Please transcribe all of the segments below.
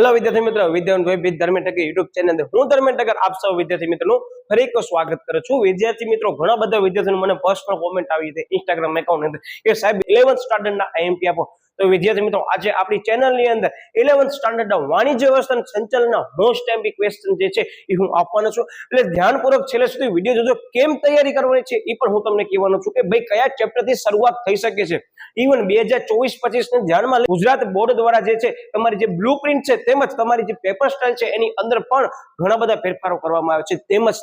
Hello વિદ્યાર્થી મિત્રો, વિદ્યાવન Dharmendra ટકર YouTube channel અંદર હું ધર્મેન્દ્ર ટકર આપ સૌ વિદ્યાર્થી મિત્રોનું ફરી એક સ્વાગત કરું છું। વિદ્યાર્થી મિત્રો, ઘણા બધા વિદ્યાર્થીઓ મને પર્સનલ કોમેન્ટ આવી હતી ઇન્સ્ટાગ્રામ એકાઉન્ટ અંદર કે સાહેબ 11th સ્ટાન્ડર્ડના આઈએમપી આપો। તો વિદ્યાર્થી મિત્રો, આજે આપણી ચેનલની અંદર 11th સ્ટાન્ડર્ડના વાણિજ્ય વ્યવસ્થા અને સંચાલનના મોસ્ટ એમપી ક્વેશ્ચન જે છે એ હું આપવાનો છું। એટલે ધ્યાનપૂર્વક છેલ્લે સુધી વિડીયો જોજો। કેમ તૈયારી કરવાની છે એ પણ હું તમને કહેવાનો છું કે ભાઈ કયા ચેપ્ટરથી શરૂઆત થઈ શકે છે। ઇવન 2024-25 ને ધ્યાનમાં લઈ ગુજરાત બોર્ડ દ્વારા જે છે તમારી જે બ્લુપ્રિન્ટ છે તેમજ તમારી જે પેપર સ્ટાઇલ છે એની અંદર પણ ઘણા બધા ફેરફારો કરવામાં આવે છે। તેમજ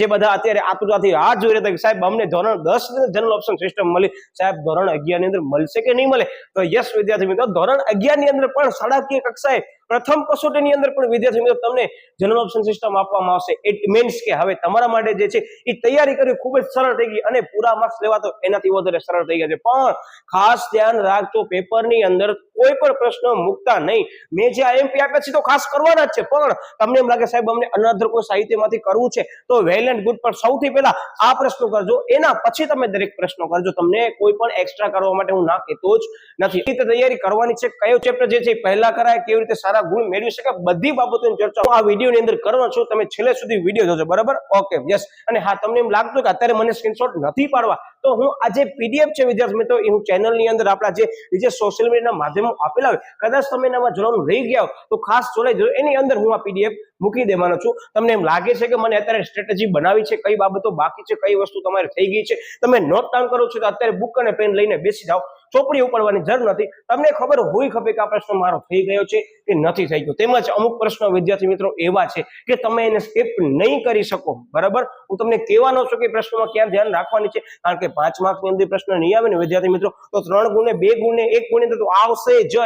જે બધા અત્યારે આતુરતાથી રાહ જોઈ રહ્યા હતા સાહેબ અમને ધોરણ 10 ની જનરલ ઓપ્શન સિસ્ટમ મળી, સાહેબ ધોરણ 11 ની અંદર મળશે કે નહીં મળે? તો યસ વિદ્યાર્થી મિત્રો, ધોરણ 11 ની અંદર પણ શાળાકીય કક્ષાએ પ્રથમ કસોટીની અંદર પણ વિદ્યાર્થી મિત્રો તમને જનરલ ઓપ્શન સિસ્ટમ આપવામાં આવશે। ઇટ મીન્સ કે હવે તમારા માટે જે છે એ તૈયારી કરવી ખૂબ જ સરળ થઈ ગઈ અને પૂરા માર્ક્સ લેવા તો એનાથી વધારે સરળ થઈ ગયા છે। પણ ખાસ ધ્યાન રાખજો, પેપરની અંદર કોઈ પણ પ્રશ્ન મૂકતા નહીં। મેં જે આઈએમપી આપ્યા છે તો ખાસ કરવાના જ છે, પણ તમને એમ લાગે સાહેબ અમને અનધર કોઈ સાહિત્યમાંથી કરવું છે તો વેલ એન્ડ ગુડ, પણ સૌથી પહેલા આ પ્રશ્નો કરજો, એના પછી તમે દરેક પ્રશ્નો કરજો। તમને કોઈ પણ એક્સ્ટ્રા કરવા માટે હું ના કહેતો જ નથી। એ રીતે તૈયારી કરવાની છે, કયો ચેપ્ટર જે છે પહેલા કરાય, કેવી રીતે સારા ગુણ મેળવી શકાય, બધી બાબતોની ચર્ચા હું આ વિડીયોની અંદર કરવાનો છું। તમે છેલ્લે સુધી વિડીયો જોજો, બરાબર? Okay, yes. અને હા, તમને એમ લાગતું કે અત્યારે મને સ્ક્રીનશોટ નથી પાડવા, તો હું આ જે પીડીએફ છે વિદ્યાર્થી મિત્રો એ હું ચેનલની અંદર આપણા જે સોશિયલ મીડિયાના માધ્યમો આપેલા હોય, કદાચ તમે એનામાં જોવાનું રહી ગયા હો તો ખાસ જોડાઈ જજો, એની અંદર હું આ પીડીએફ મૂકી દેવાનો છું। તમને એમ લાગે છે કે મને અત્યારે સ્ટ્રેટેજી બનાવી છે, કઈ બાબતો બાકી છે, કઈ વસ્તુ તમારે થઈ ગઈ છે, તમે નોટ ડાઉન કરો છો તો અત્યારે બુક અને પેન લઈને બેસી જાઓ, ચોપડી ઉપાડવાની જરૂર નથી। તમને ખબર હોય ખબર કે આ પ્રશ્ન મારો થઈ ગયો છે કે નથી થઈ ગયો। તેમજ અમુક પ્રશ્નો વિદ્યાર્થી મિત્રો એવા છે કે તમે એને સ્કીપ નહીં કરી શકો, બરાબર? હું તમને કહેવાનો છું કે પ્રશ્નમાં ક્યાં ધ્યાન રાખવાની છે, કારણ કે 5 માર્ક્સની અંદર પ્રશ્ન નહીં આવે ને વિદ્યાર્થી મિત્રો તો 3 ગુણે 2 ગુણે 1 ગુણે તો આવશે જ,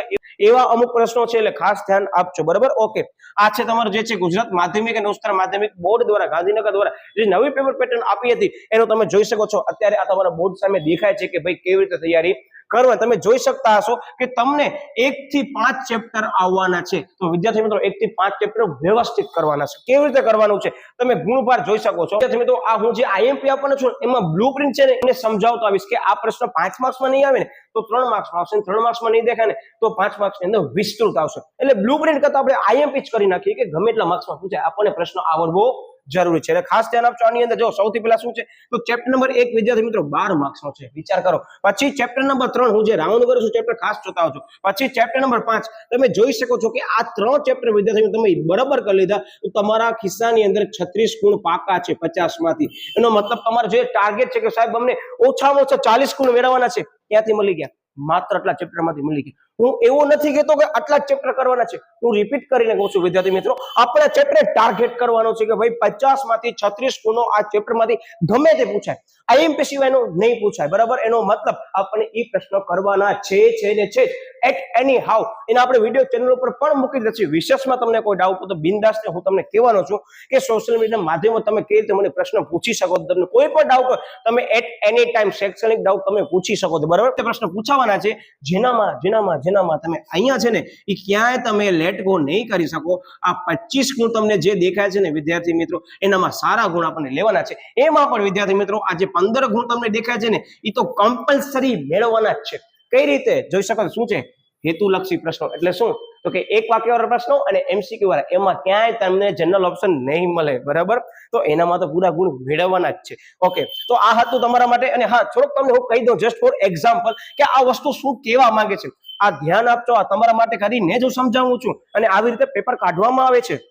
એવા અમુક પ્રશ્નો છે, એટલે ખાસ ધ્યાન આપજો, બરાબર? ઓકે, આ છે તમારું જે છે ગુજરાત માધ્યમિક અને ઉચ્ચતર માધ્યમિક બોર્ડ દ્વારા ગાંધીનગર દ્વારા જે નવી પેપર પેટર્ન આપી હતી એનો તમે જોઈ શકો છો। અત્યારે આ તમારા બોર્ડ સામે દેખાય છે કે ભાઈ કેવી રીતે તૈયારી કરવા। તમે જોઈ શકતા હશો કે તમને 1 થી 5 ચેપ્ટર આવવાના છે, તો વિદ્યાર્થી મિત્રો 1 થી 5 ચેપ્ટર વ્યવસ્થિત કરવાના છે। કેવી રીતે કરવાનું છે તમે ગુણભાર જોઈ શકો છો। વિદ્યાર્થી મિત્રો, આ હું જે આઈએમપી આપવાનો છું એમાં બ્લુપ્રિન્ટ છે ને એને સમજાવતો આવીશ કે આ પ્રશ્ન 5 માર્ક્સમાં નહીં આવે ને તો 3 માર્ક્સમાં આવશે, 3 માર્ક્સમાં નહીં દેખાય ને તો 5 માર્ક્સની અંદર વિસ્તૃત આવશે। એટલે બ્લુપ્રિન્ટ કરતા આપણે આઈએમપી જ કરી નાખીએ કે ગમે એટલા માર્ક્સમાં પૂછાય, આપણને પ્રશ્ન આવડવો જરૂરી છે। એટલે ખાસ ધ્યાન આપજો। આની અંદર જો સૌથી પહેલા શું છે તો ચેપ્ટર નંબર 1 વિદ્યાર્થી મિત્રો 12 માર્ક્સનો છે, વિચાર કરો। પછી ચેપ્ટર નંબર 3 હું જે રાઉન્ડ કરું છું ચેપ્ટર ખાસ જોતા આવજો। પછી ચેપ્ટર નંબર 5 તમે જોઈ શકો છો કે આ 3 ચેપ્ટર વિદ્યાર્થી તમે બરાબર કરી લીધા તો તમારા ખિસ્સાની અંદર 36 ગુણ પાકા છે 50 માંથી। એનો મતલબ તમારો જે ટાર્ગેટ છે કે સાહેબ અમને ઓછામાં ઓછા 40 ગુણ મેળવવાના છે, ક્યાંથી મળી ગયા? માત્ર આટલા ચેપ્ટરમાંથી મળી ગયા। હું એવું નથી કહેતો કે આટલા ચેપ્ટર કરવાના છે, હું રિપીટ કરીને કહું છું વિદ્યાર્થી મિત્રો, આપણે ચેપ્ટર ટાર્ગેટ કરવાનો છે કે ભાઈ 50 માંથી 36 ગુણો આ ચેપ્ટરમાંથી ગમે તે પૂછાય, આઈએમપી સિવાયનો નહીં પૂછાય, બરાબર? એનો મતલબ આપણે એ પ્રશ્ન કરવાના છે ને છે એટ એની હાઉ। એના આપણે વિડીયો ચેનલ ઉપર પણ મૂકી દઈએ। વિશેષમાં તમને કોઈ ડાઉટ હોય તો બિંદાસ હું તમને કહેવાનો છું કે સોશિયલ મીડિયાના માધ્યમો તમે કેવી રીતે મને પ્રશ્ન પૂછી શકો, તમને કોઈ પણ ડાઉટ હોય તમે એટ એની ટાઈમ શૈક્ષણિક ડાઉટ તમે પૂછી શકો છો, બરાબર? તે પ્રશ્ન પૂછાવાના છે જેનામાં તમે અહીંયા છે ને એ ક્યાંય તમે લેટ ગો નહીં કરી શકો। આ 25 ગુણ તમને જે દેખાય છે ને વિદ્યાર્થી મિત્રો એનામાં સારા ગુણ આપણને લેવાના છે। એમાં પણ વિદ્યાર્થી મિત્રો આ જે 15 ગુણ તમને દેખાય છે ને એ તો કમ્પલસરી મેળવવાના જ છે। કઈ રીતે જોઈ શકો? શું છે? હેતુલક્ષી પ્રશ્નો એટલે શું તો કે એક વાક્યવાળા પ્રશ્નો અને એમસીક્યુ વાળા, એમાં ક્યાંય તમને જનરલ ઓપ્શન નહીં મળે, બરાબર? તો એનામાં તો પૂરા ગુણ મેળવવાના જ છે। ઓકે, તો આ હતું તમારા માટે। અને હા, થોડુંક તમને હું કહી દઉં જસ્ટ ફોર એક્ઝામ્પલ કે આ વસ્તુ શું કહેવા માંગે છે, આ ધ્યાન આપજો। આ તમારા માટે કરીને જ હું સમજાવું છું અને આવી રીતે પેપર કાઢવામાં આવે છે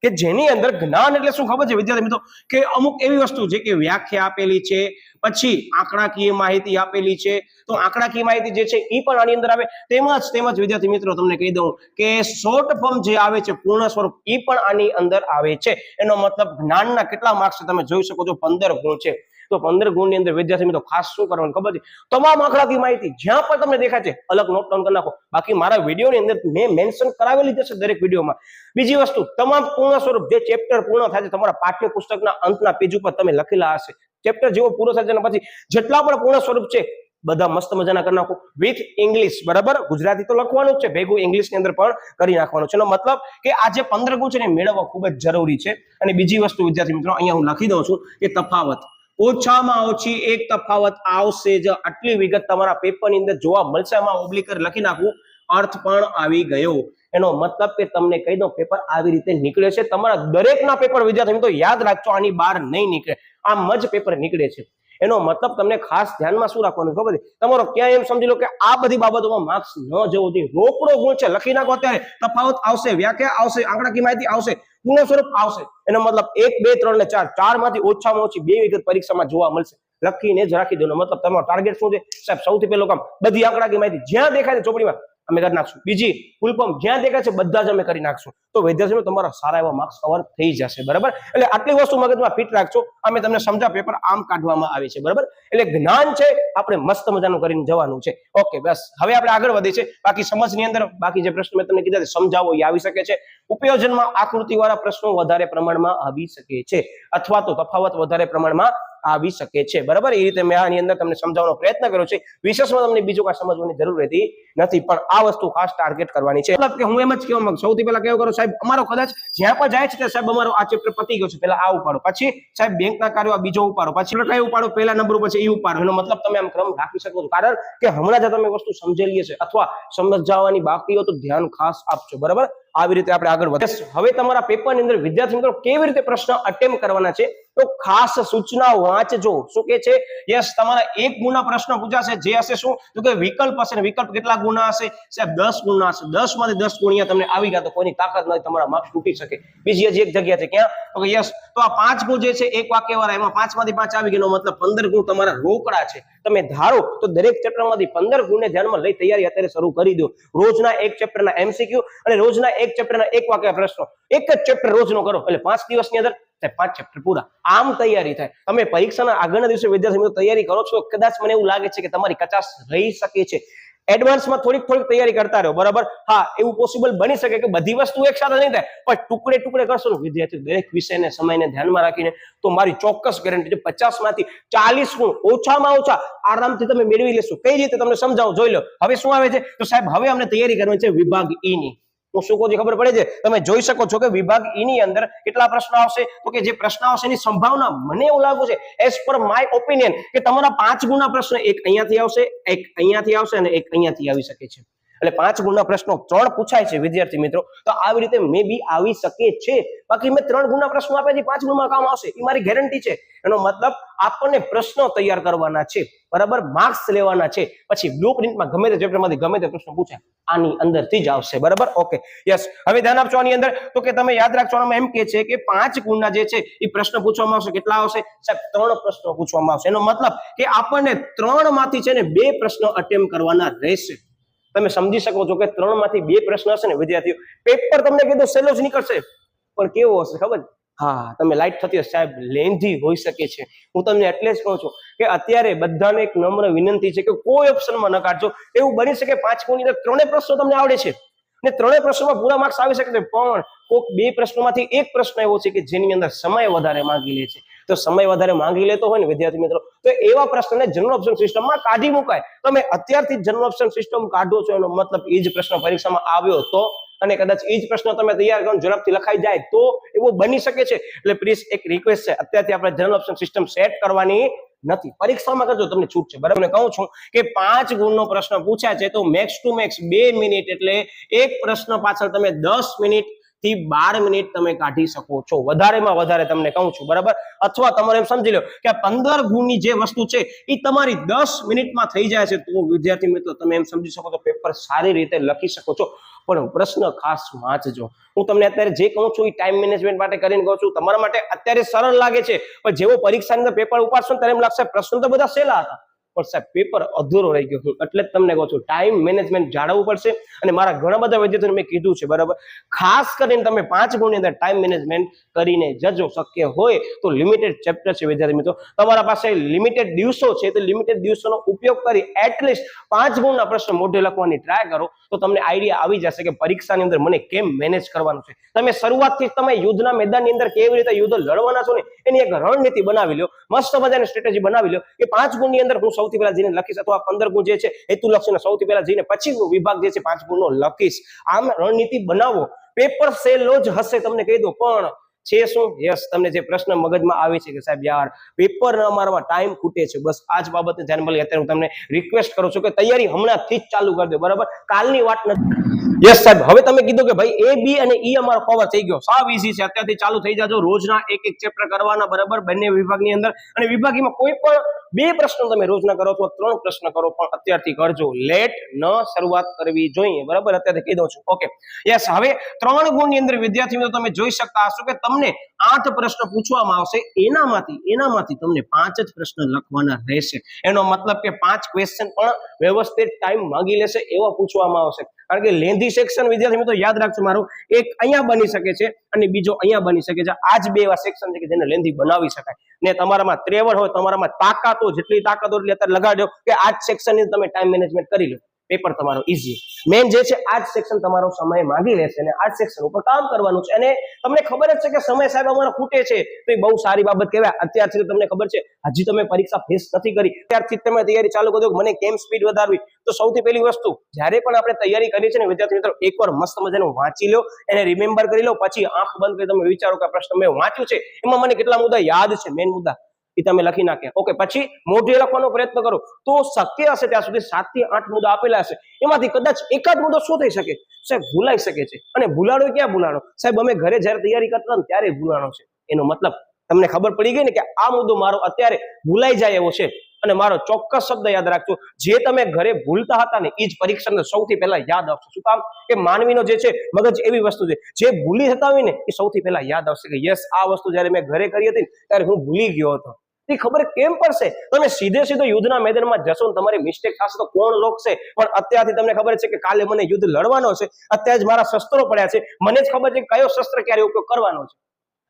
કે જેની અંદર જ્ઞાન એટલે શું ખબર છે વિદ્યાર્થી મિત્રો કે અમુક એવી વસ્તુ છે કે વ્યાખ્યા આપેલી છે, પછી આંકડાકીય માહિતી આપેલી છે, તો આંકડાકીય માહિતી જે છે એ પણ આની અંદર આવે। તેમજ વિદ્યાર્થી મિત્રો તમને કહી દઉં કે શોર્ટ ફોર્મ જે આવે છે પૂર્ણ સ્વરૂપ એ પણ આની અંદર આવે છે। એનો મતલબ જ્ઞાનના કેટલા માર્ક્સ તમે જોઈ શકો છો 15 ગુણ છે, તો 15 ગુણની અંદર વિદ્યાર્થી મિત્રો ખાસ શું કરવાનું ખબર છે? તમામ આંકડાકીય માહિતી જ્યાં પણ તમને દેખાય છે અલગ નોટ ડાઉન કરી નાખો, બાકી મારા વિડીયોની અંદર મેં મેન્શન કરાવેલી જશે દરેક વિડીયોમાં। બીજી વસ્તુ, તમામ પૂર્ણ સ્વરૂપ જે ચેપ્ટર પૂર્ણ થાય છે તમારા પાઠ્યપુસ્તકના અંતના પેજ ઉપર તમે લખેલા હશે, ચેપ્ટર જેવો પૂરો થાય છે પછી જેટલા પણ પૂર્ણ સ્વરૂપ છે બધા મસ્ત મજાના કરી નાખો વિથ ઇંગ્લિશ, બરાબર? ગુજરાતી તો લખવાનું જ છે, ભેગું ઇંગ્લિશની અંદર પણ કરી નાખવાનું છે। એનો મતલબ કે આ જે 15 ગુણ છે ને મેળવવા ખૂબ જ જરૂરી છે। અને બીજી વસ્તુ વિદ્યાર્થી મિત્રો અહીંયા હું લખી દઉં છું કે તફાવત, ઓછામાં ઓછી એક તફાવત આવશે જ, આટલી વિગત તમારા પેપરની અંદર જોવા મળશે। આમાં ઓબ્લિક લખી નાખવું, અર્થ પણ આવી ગયો। એનો મતલબ કે તમને કહી દો પેપર આવી રીતે નીકળે છે. તમારા દરેકના પેપર વિદ્યાર્થી મિત્રો યાદ રાખજો, આની બહાર નહીં નીકળે, આમ જ પેપર નીકળે છે. એનો મતલબ તમને ખાસ ધ્યાનમાં શું રાખવાનું ખબર છે? તમારો ક્યાં એમ સમજી લો કે આ બધી બાબતોમાં માર્ક્સ ન જવો જોઈએ. રોકડો ગુણ છે, લખી નાખો અત્યારે. તફાવત આવશે, વ્યાખ્યા આવશે, આંકડાકીય માહિતી આવશે, પૂર્ણ સ્વરૂપ આવશે. એનો મતલબ 1, 2, 3 ને 4, 4 માંથી ઓછામાં ઓછી 2 વિગત પરીક્ષામાં જોવા મળશે. લખીને જ રાખી દેવાનો. મતલબ તમારો ટાર્ગેટ શું છે સાહેબ? સૌથી પહેલું કામ બધી આંકડાકીય માહિતી જ્યાં દેખાય છે ચોપડીમાં અમે કરી નાખશું. બીજી ફૂલ ફોર્મ જ્યાં દેખાય છે બધા જ અમે કરી નાખશું. તો વિદ્યાર્થીઓ તમારા સારા એવા માર્ક્સ કવર થઈ જશે. બરાબર, એટલે આટલી વસ્તુ મગજમાં ફિટ રાખજો. અમે તમને સમજા પેપર આમ કાઢવામાં આવે છે. બરાબર, એટલે જ્ઞાન છે આપણે મસ્ત મજાનું કરીને જવાનું છે. ઓકે, બસ હવે આપણે આગળ વધીએ છીએ. બાકી સમજની અંદર બાકી જે પ્રશ્ન મેં તમને કીધા સમજાવો એ આવી શકે છે. ઉપયોજનમાં આકૃતિ વાળા પ્રશ્નો વધારે પ્રમાણમાં આવી શકે છે, અથવા તો તફાવત વધારે પ્રમાણમાં આવી શકે છે. બરાબર, એ રીતે મેં આની અંદર તમને સમજાવવાનો પ્રયત્ન કર્યો છે. વિશેષમાં તમને બીજું કાંઈ સમજવાની જરૂર રહેતી નથી, પણ આ વસ્તુ ખાસ ટાર્ગેટ કરવાની છે. મતલબ કે હું એમ જ કહેવા માંગુ સૌથી પહેલા કેવું કરો સાહેબ, અમારો કદાચ જ્યાં પણ જાય છે કે સાહેબ અમારો આ ચેપ્ટર પતી ગયો છે, પહેલા આ ઉપાડો, પછી સાહેબ બેંકના કાર્યો આ બીજો ઉપાડો, પછી કઈ ઉપાડો પહેલા નંબર પછી એ ઉપાડો. એનો મતલબ તમે આમ ક્રમ રાખી શકો છો, કારણ કે હમણાં જ તમે વસ્તુ સમજેલી છે અથવા સમજાવવાની બાકી હોય તો ધ્યાન ખાસ આપજો. બરાબર, આવી રીતે આપણે આગળ વધીએ. હવે તમારા પેપરની અંદર વિદ્યાર્થી મિત્રો કેવી રીતે પ્રશ્ન અટેમ્પ કરવાના છે તો ખાસ સૂચના વાંચજો. શું કે છે? યસ, તમારા 1 ગુણના પ્રશ્ન પૂછાશે, જે હશે શું તો કે વિકલ્પ હશે. ને વિકલ્પ કેટલા ગુણના હશે સાહેબ? 10 ગુણના હશે. 10 માંથી 10 ગુણ્યા તમને આવી ગયા તો કોઈની તાકાત નથી, તમારા માર્ક્સ તૂટી શકે. બીજી હજી એક જગ્યા છે, ક્યાં તો કે યસ, તો આ 5 ગુણ જે છે એક વાક્ય વાળા, એમાં 5 માંથી 5 આવી ગયો, મતલબ 15 ગુણ તમારા રોકડા છે. તમે ધારો તો દરેક ચેપ્ટરમાંથી 15 ગુણને ધ્યાનમાં લઈ તૈયારી અત્યારે શરૂ કરી દો. રોજના એક ચેપ્ટરના MCQ અને રોજના એક ચેપ્ટરના એક વાક્ય પ્રશ્નો, એક જ ચેપ્ટર રોજનો કરો એટલે 5 દિવસની અંદર 5 ચેપ્ટર પૂરા. આમ તૈયારી થાય. તમે પરીક્ષાના આગળના દિવસે વિદ્યાર્થી મિત્રો તૈયારી કરો છો, કદાચ મને એવું લાગે છે કે તમારી કચાશ રહી શકે છે. એડવાન્સમાં થોડીક તૈયારી કરતા રહો. બરાબર, હા એવું પોસિબલ બની શકે કે બધી વસ્તુ એક સાથે નહીં થાય, પણ ટુકડે ટુકડે કરશો ને વિદ્યાર્થી દરેક વિષયને સમયને ધ્યાનમાં રાખીને, તો મારી ચોક્કસ ગેરંટી છે 50 માંથી 40 ગુણ ઓછામાં ઓછા આરામથી તમે મેળવી લેશો. કઈ રીતે તમને સમજાવું, જોઈ લો. હવે શું આવે છે તો સાહેબ હવે અમને તૈયારી કરવાની છે વિભાગ ઈ ની. હું શું કહું છું ખબર પડે છે? તમે જોઈ શકો છો કે વિભાગ ઈ ની અંદર કેટલા પ્રશ્નો આવશે તો કે જે પ્રશ્ન આવશે એની સંભાવના મને એવું લાગુ છે એઝ પર માય ઓપિનિયન કે તમારા 5 ગુણના પ્રશ્ન એક અહીંયાથી આવશે, એક અહીંયાથી આવશે અને એક અહીંયાથી આવી શકે છે. એટલે 5 ગુણના પ્રશ્નો 3 પૂછાય છે વિદ્યાર્થી મિત્રો, તો આવી રીતે મે બી આવી શકે છે. બાકી મેં 3 ગુણના પ્રશ્નો આપ્યા છે, 5 ગુણમાં કામ આવશે એ મારી ગેરંટી છે. એનો મતલબ આપણને પ્રશ્નો તૈયાર કરવાના છે. બરાબર, માર્ક્સ લેવાના છે. પછી બ્લુપ્રિન્ટમાં ગમે તે ચેપ્ટરમાંથી ગમે તે પ્રશ્ન પૂછાય આની અંદરથી જ આવશે. બરાબર, ઓકે, યસ. હવે ધ્યાન આપજો આની અંદર તો કે તમે યાદ રાખજો, આમાં એમ કે છે કે 5 ગુણના જે છે એ પ્રશ્ન પૂછવામાં આવશે. કેટલા આવશે સાહેબ? 3 પ્રશ્નો પૂછવામાં આવશે. એનો મતલબ કે આપણને 3 માંથી છે ને 2 પ્રશ્નો અટેમ્પ કરવાના રહેશે. તમે સમજી શકો છો કે 3 માંથી 2 પ્રશ્ન હશે ને વિદ્યાર્થીઓ, પેપર તમને કીધું સહેલો જ નીકળશે, પણ કેવો હશે ખબર? હા, તમે લાઈટ થતી હશે સાહેબ, લેન્ધી હોઈ શકે છે. હું તમને એટલે જ કહું છું કે અત્યારે બધાને એક નમ્ર વિનંતી છે કે કોઈ ઓપ્શનમાં ન કાઢજો. એવું બની શકે 5 ગુણની અંદર 3 પ્રશ્નો તમને આવડે છે ને 3 પ્રશ્નોમાં પૂરા માર્ક્સ આવી શકે છે, પણ કોઈક 2 પ્રશ્નોમાંથી એક પ્રશ્ન એવો છે કે જેની અંદર સમય વધારે માંગી લે છે. તો સમય વધારે માંગી લેતો હોય ને વિદ્યાર્થી મિત્રો, તો એવા પ્રશ્નને જનરલ ઓપ્શન સિસ્ટમમાં કાઢી મુકાય. તમે અત્યારથી જનરલ ઓપ્શન સિસ્ટમ કાઢો છો એનો મતલબ એ જ પ્રશ્ન પરીક્ષામાં આવ્યો તો, અને કદાચ એ જ પ્રશ્ન તમે તૈયાર કરો ઝડપથી લખાઈ જાય તો એવું બની શકે છે. એટલે પ્લીઝ એક રિક્વેસ્ટ છે, અત્યારથી આપણે જનરલ ઓપ્શન સિસ્ટમ સેટ કરવાની નથી, પરીક્ષામાં કરજો, તમને છૂટ છે. બરાબર, કહું છું કે 5 ગુણનો પ્રશ્ન પૂછ્યા છે તો મેક્સ ટુ મેક્સ 2 મિનિટ એટલે એક પ્રશ્ન પાછળ તમે 10 મિનિટ થી 12 મિનિટ તમે કાઢી શકો છો, વધારેમાં વધારે તમને કહું છું. બરાબર, અથવા તમારે એમ સમજી લો કે 15 ગુણની જે વસ્તુ છે એ તમારી 10 મિનિટમાં થઈ જાય છે, તો વિદ્યાર્થી મિત્રો તમે એમ સમજી શકો તો પેપર સારી રીતે લખી શકો છો. પણ પ્રશ્ન ખાસ વાંચજો. હું તમને અત્યારે જે કહું છું એ ટાઈમ મેનેજમેન્ટ માટે કરીને કહું છું. તમારા માટે અત્યારે સરળ લાગે છે, પણ જેવો પરીક્ષાની અંદર પેપર ઉપાડશો ત્યારે એમ લાગશે પ્રશ્નો તો બધા સહેલા હતા, પણ સાહેબ પેપર અધૂરો રહી ગયો. હું એટલે જ તમને કહું છું ટાઈમ મેનેજમેન્ટ જાળવવું પડશે. અને મારા ઘણા બધા વિદ્યાર્થીઓને મેં કીધું છે, બરાબર, ખાસ કરીને તમે 5 ગુણની અંદર ટાઈમ મેનેજમેન્ટ કરીને જજો. શક્ય હોય તો લિમિટેડ ચેપ્ટર છે વિદ્યાર્થી મિત્રો, તમારા પાસે લિમિટેડ દિવસો છે, તો લિમિટેડ દિવસોનો ઉપયોગ કરી એટલીસ્ટ 5 ગુણના પ્રશ્ન મોઢે લખવાની ટ્રાય કરો, તો તમને આઈડિયા આવી જશે કે પરીક્ષાની અંદર મને કેમ મેનેજ કરવાનું છે. તમે શરૂઆતથી તમે યુદ્ધના મેદાનની અંદર કેવી રીતે યુદ્ધ લડવાના છો ને એની એક રણનીતિ બનાવી લો, મસ્ત મજાની સ્ટ્રેટેજી બનાવી લો કે 5 ગુણની અંદર હું સૌથી પહેલા જઈને લખીશ, અથવા 15 ગુણ જે છે હેતુલક્ષીને સૌથી પહેલા જઈને પછી હું વિભાગ જે છે 5 ગુણનો લખીશ. આમ રણનીતિ બનાવો. પેપર સહેલો જ હશે તમને કહી દો, પણ છે શું? યસ, તમને જે પ્રશ્ન મગજમાં આવે છે કે સાહેબ યાર પેપર અમારામાં ટાઈમ ખૂટે છે, બસ આ જ બાબતને ધ્યાનમાં લઈ અત્યારે હું તમને રિક્વેસ્ટ કરું છું કે તૈયારી હમણાંથી જ ચાલુ કરી દો, બરાબર, કાલની વાત નથી. યસ સાહેબ, હવે તમે કીધું કે ભાઈ A, B અને E અમારો કવર થઈ ગયો, સાવ ઈઝી છે, અત્યારથી ચાલુ થઈ જાજો, રોજના એક ચેપ્ટર કરવાના, બરાબર, બંને વિભાગની અંદર. અને વિભાગીમાં કોઈ પણ 2 પ્રશ્નો તમે રોજના કરો અથવા 3 પ્રશ્ન કરો, પણ અત્યારથી કરજો, લેટ ન શરૂઆત કરવી જોઈએ, બરાબર, અત્યારથી કહી દઉં છું. ઓકે, યસ, હવે 3 ગુણની અંદર વિદ્યાર્થી મિત્રો તમે જોઈ શકતા હશો કે તમને 8 પ્રશ્ન પૂછવામાં આવશે, એનામાંથી તમને 5 જ પ્રશ્ન લખવાના રહેશે. એનો મતલબ કે 5 ક્વેશ્ચન પણ વ્યવસ્થિત ટાઈમ માંગી લેશે એવા પૂછવામાં આવશે. કારણ કે લેન્ધી સેક્શન વિદ્યાર્થી મિત્રો યાદ રાખજો, મારું એક અહીંયા બની શકે છે અને બીજો અહીંયા બની શકે છે. આ જ 2 એવા સેક્શન છે કે જેને લેન્ધી બનાવી શકાય. ને તમારામાં ત્રેવડ હોય, તમારામાં તાકાત હોય, જેટલી તાકાત હોય એટલી અત્યારે લગાડજો કે આ જ સેક્શનની તમે ટાઈમ મેનેજમેન્ટ કરી લો, પેપર તમારો ઈઝી. મેન જે છે આ જ સેક્શન તમારો સમય માંગી લેશે અને આ જ સેક્શન ઉપર કામ કરવાનું છે. અને તમને ખબર જ છે કે સમય સાહેબ અમારો ખૂટે છે, તો એ બહુ સારી બાબત કહેવાય. અત્યારથી તમને ખબર છે, હજી તમે પરીક્ષા ફેસ નથી કરી, ત્યારથી તમે તૈયારી ચાલુ કરી દો, મને કેમ સ્પીડ વધારવી. તો સૌથી પહેલી વસ્તુ, જ્યારે પણ આપણે તૈયારી કરીએ છીએ ને વિદ્યાર્થી મિત્રો, એકવાર મસ્ત મજાનું વાંચી લો, એને રિમેમ્બર કરી લો, પછી આંખ બંધ કરી તમે વિચારો કે આ પ્રશ્ન મેં વાંચ્યું છે, એમાં મને કેટલા મુદ્દા યાદ છે, મેન મુદ્દા એ તમે લખી નાખ્યા. ઓકે, પછી મોઢે લખવાનો પ્રયત્ન કરો, તો શક્ય હશે ત્યાં સુધી 7 થી 8 મુદ્દા આપેલા હશે, એમાંથી કદાચ એકાદ મુદ્દો શું થઈ શકે સાહેબ, ભૂલાઈ શકે છે. અને ભૂલાડો ક્યાં ભૂલાણો સાહેબ, અમે ઘરે જ્યારે તૈયારી કરતા ને ત્યારે ભૂલાણો છે. એનો મતલબ તમને ખબર પડી ગઈ ને કે આ મુદ્દો મારો અત્યારે ભૂલાઈ જાય એવો છે. અને મારો ચોક્કસ શબ્દ યદ રાખજો, જે તમે ઘરે ભૂલતા હતા ને એ જ પરીક્ષાને સૌથી પહેલા યાદ આવશે. શું કામ? કે માનવીનો જે છે મગજ એવી વસ્તુ છે, જે ભૂલી જતા હોય ને એ સૌથી પહેલા યાદ આવશે કે યસ, આ વસ્તુ જ્યારે મેં ઘરે કરી હતી ત્યારે હું ભૂલી ગયો હતો. એ ખબર કેમ પડશે? તમે સીધે યુદ્ધના મેદાનમાં જશો ને તમારી મિસ્ટેક થશે તો કોણ રોકશે? પણ અત્યારથી તમને ખબર છે કે કાલે મને યુદ્ધ લડવાનો છે, અત્યારે જ મારા શસ્ત્રો પડ્યા છે, મને જ ખબર છે કે કયો શસ્ત્ર ક્યારે ઉપયોગ કરવાનો છે.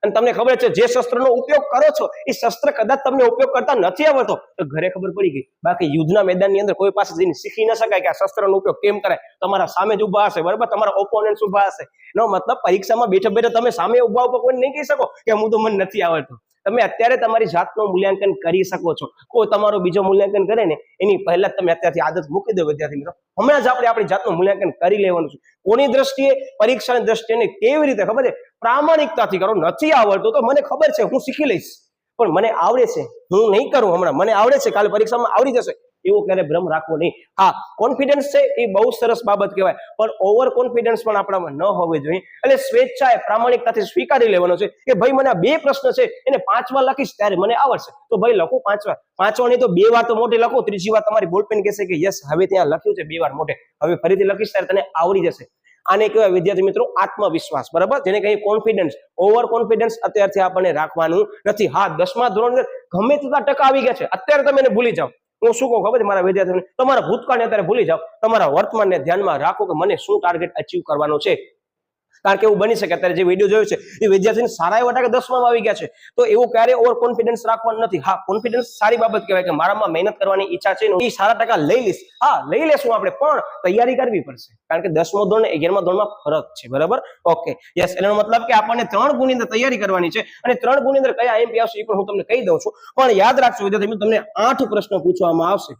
અને તમને ખબર છે જે શસ્ત્રનો ઉપયોગ કરો છો એ શસ્ત્ર કદાચ તમને ઉપયોગ કરતા નથી આવડતો તો ઘરે ખબર પડી ગઈ. બાકી યુદ્ધના મેદાનની અંદર કોઈ પાસે જઈને શીખી ન શકાય કે આ શસ્ત્રનો ઉપયોગ કેમ કરાય. તમારા સામે જ ઉભા હશે, બરાબર, તમારા ઓપોનન્ટ ઉભા હશે. નો મતલબ પરીક્ષામાં બેઠા તમે સામે ઉભા કોઈ નહીં કહી શકો કે હું તો મને નથી આવડતું. તમે અત્યારે તમારી જાતનું મૂલ્યાંકન કરી શકો છો. કોઈ તમારો બીજો મૂલ્યાંકન કરે ને એની પહેલા તમે અત્યારથી આદત મૂકી દો વિદ્યાર્થી મિત્રો. હમણાં જ આપણે આપણી જાતનું મૂલ્યાંકન કરી લેવાનું છે. કોની દ્રષ્ટિએ? પરીક્ષાની દ્રષ્ટિએ. કેવી રીતે ખબર છે? પ્રામાણિકતાથી કરો. નથી આવડતું તો મને ખબર છે, હું શીખી લઈશ, પણ મને આવડે છે, હું નહીં કરું હમણાં, મને આવડે છે, કાલે પરીક્ષામાં આવડી જશે, એવો ક્યારે ભ્રમ રાખવો નહીં. હા, કોન્ફિડન્સ છે એ બહુ સરસ બાબત કહેવાય, પણ ઓવર કોન્ફિડન્સ પણ આપણામાં ન હોવી જોઈએ. એટલે સ્વેચ્છાએ પ્રામાણિકતાથી સ્વીકારી લેવાનો છે કે ભાઈ મને આ 2 પ્રશ્ન છે એને 5 વાર લખીશ ત્યારે મને આવડશે, તો ભાઈ લખો 5 વાર. 5 વાર નહીં તો 2 વાર તો મોઢે લખો, ત્રીજી વાર તમારી બોલપેન કહેશે કે યસ હવે ત્યાં લખ્યું છે 2 વાર મોઢે, હવે ફરીથી લખીશ ત્યારે તને આવડી જશે. આને કહેવાય વિદ્યાર્થી મિત્રો આત્મવિશ્વાસ, બરાબર, જેને કહીએ કોન્ફિડન્સ. ઓવર કોન્ફિડન્સ અત્યારથી આપણને રાખવાનું નથી. હા, 10મા ધોરણે ગમે તેટલા ટકા આવી ગયા છે, અત્યારે તમે એને ભૂલી જાઓ. હું શું કહું ખબર છે મારા વિદ્યાર્થીઓને? તમારા ભૂતકાળને અત્યારે ભૂલી જાઓ, તમારા વર્તમાનને ધ્યાનમાં રાખો કે મને શું ટાર્ગેટ અચીવ કરવાનો છે. કારણ કે એવું બની શકે અત્યારે જે વિડીયો જોયો છે એ વિદ્યાર્થીને સારા એવા ટકા 10માં આવી ગયા છે, તો એવું ક્યારે ઓવર કોન્ફિડન્સ રાખવાનું નથી. હા, કોન્ફિડન્સ સારી બાબત કહેવાય કે મારામાં મહેનત કરવાની ઈચ્છા છે, એ સારા ટકા લઈ લઈશ. હા, લઈ લેશું આપણે, પણ તૈયારી કરવી પડશે. કારણ કે 10મો ધોરણ 11મા ધોરણમાં ફરક છે, બરાબર. ઓકે, યસ, એનો મતલબ કે આપણને 3 ગુણની અંદર તૈયારી કરવાની છે અને 3 ગુણની અંદર કયા એમપી આવશે એ પણ હું તમને કહી દઉં છું. પણ યાદ રાખજો વિદ્યાર્થી તમને 8 પ્રશ્ન પૂછવામાં આવશે.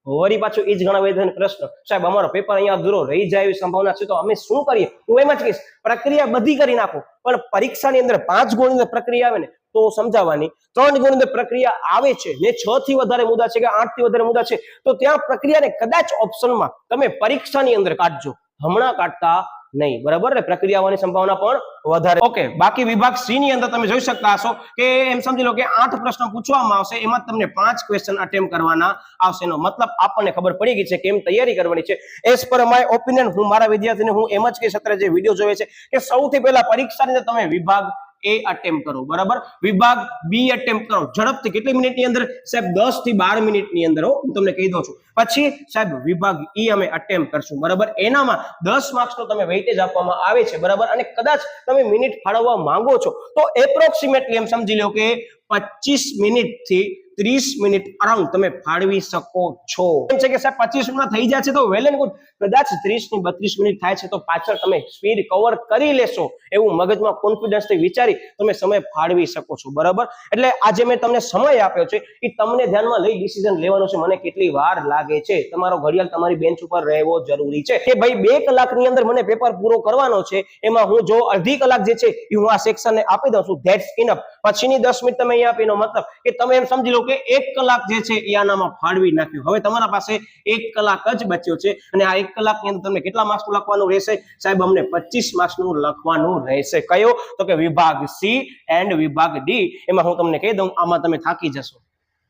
વળી પાછું એ જ ઘણા બધા પ્રશ્ન, સાહેબ અમારો પેપર અહીંયા અધૂરો રહી જાય એવી સંભાવના છે, તો અમે શું કરીએ? હું એમ જ કહીશ પ્રક્રિયા બધી કરી નાખો, પણ પરીક્ષાની અંદર 5 ગુણની અંદર પ્રક્રિયા આવે ને તો સમજાવવાની, 3 ગુણની અંદર પ્રક્રિયા આવે છે ને 6 થી વધારે મુદ્દા છે કે 8 થી વધારે મુદ્દા છે, તો ત્યાં પ્રક્રિયાને કદાચ ઓપ્શનમાં તમે પરીક્ષાની અંદર કાઢજો, હમણાં કાઢતા નહીં, બરાબર ને? પ્રક્રિયા આવવાની સંભાવના પણ વધારે. ઓકે, બાકી વિભાગ સી ની અંદર તમે જોઈ શકતા હશો કે એમ સમજી લો કે 8 પ્રશ્ન પૂછવામાં આવશે, એમાં તમને 5 ક્વેશ્ચન અટેમ્પ્ટ કરવાના આવશે. એનો મતલબ આપણને ખબર પડી ગઈ છે કેમ તૈયારી કરવાની છે. એઝ પર માય ઓપિનિયન, હું મારા વિદ્યાર્થીને હું એમ જ કહીશ અત્યારે જે વિડીયો જોવે છે કે સૌથી પહેલા પરીક્ષાની અંદર તમે વિભાગ A અટેમ્પ્ટ કરો, બરાબર, વિભાગ B અટેમ્પ્ટ કરો ઝડપથી. કેટલી મિનિટની અંદર? સાહેબ 10 થી 12 મિનિટની અંદર, હું તમને કહી દઉં છું. પછી સાહેબ વિભાગ E અમે અટેમ્પ્ટ કરશું, બરાબર. એનામાં 10 માર્ક્સનો તમે વેઇટેજ આપવામાં આવે છે, બરાબર. અને કદાચ તમે મિનિટ ફાળવવા માંગો છો તો એપ્રોક્સિમેટલી એમ સમજી લો કે 25 મિનિટથી 30 મિનિટ અરાઉન્ડ તમે ફાળવી શકો છો. એમ છે કે સાહેબ 25 મિનિટમાં થઈ જાય છે તો વેલ એન્ડ ગુડ. કદાચ 30 ની 32 મિનિટ થાય છે તો પાછળ તમે સ્પીડ કવર કરી લેશો એવું મગજમાં કોન્ફિડન્સ થી વિચારી તમે સમય ફાળવી શકો છો. બરાબર, એટલે આજે મેં તમને સમય આપ્યો છે એ તમને ધ્યાનમાં લઈ ડિસિઝન લેવાનો છે. મને કેટલી વાર લાગે છે, તમારો ઘડિયાળ તમારી બેન્ચ ઉપર રહેવો જરૂરી છે કે ભાઈ 2 કલાકની અંદર મને પેપર પૂરો કરવાનો છે, એમાં હું જો અડધી કલાક જે છે એ હું આ સેક્શનને આપી દઉં છું, ધેટ્સ ઇનફ. પછીની 10 મિનિટ તમે અહીંયા આપીનો મતલબ કે તમે એમ સમજી લો કે 1 કલાક જે છે એ આનામાં ફાળવી નાખ્યો. હવે તમારા પાસે 1 કલાક જ બચ્યો છે અને આ 1 કલાકની અંદર તમને કેટલા માર્ક્સનું લખવાનું રહેશે સાહેબ? અમને 25 માર્ક્સનું લખવાનું રહેશે. કયો? તો કે વિભાગ સી એન્ડ વિભાગ ડી. એમાં હું તમને કહી દઉં, આમાં તમે થાકી જશો.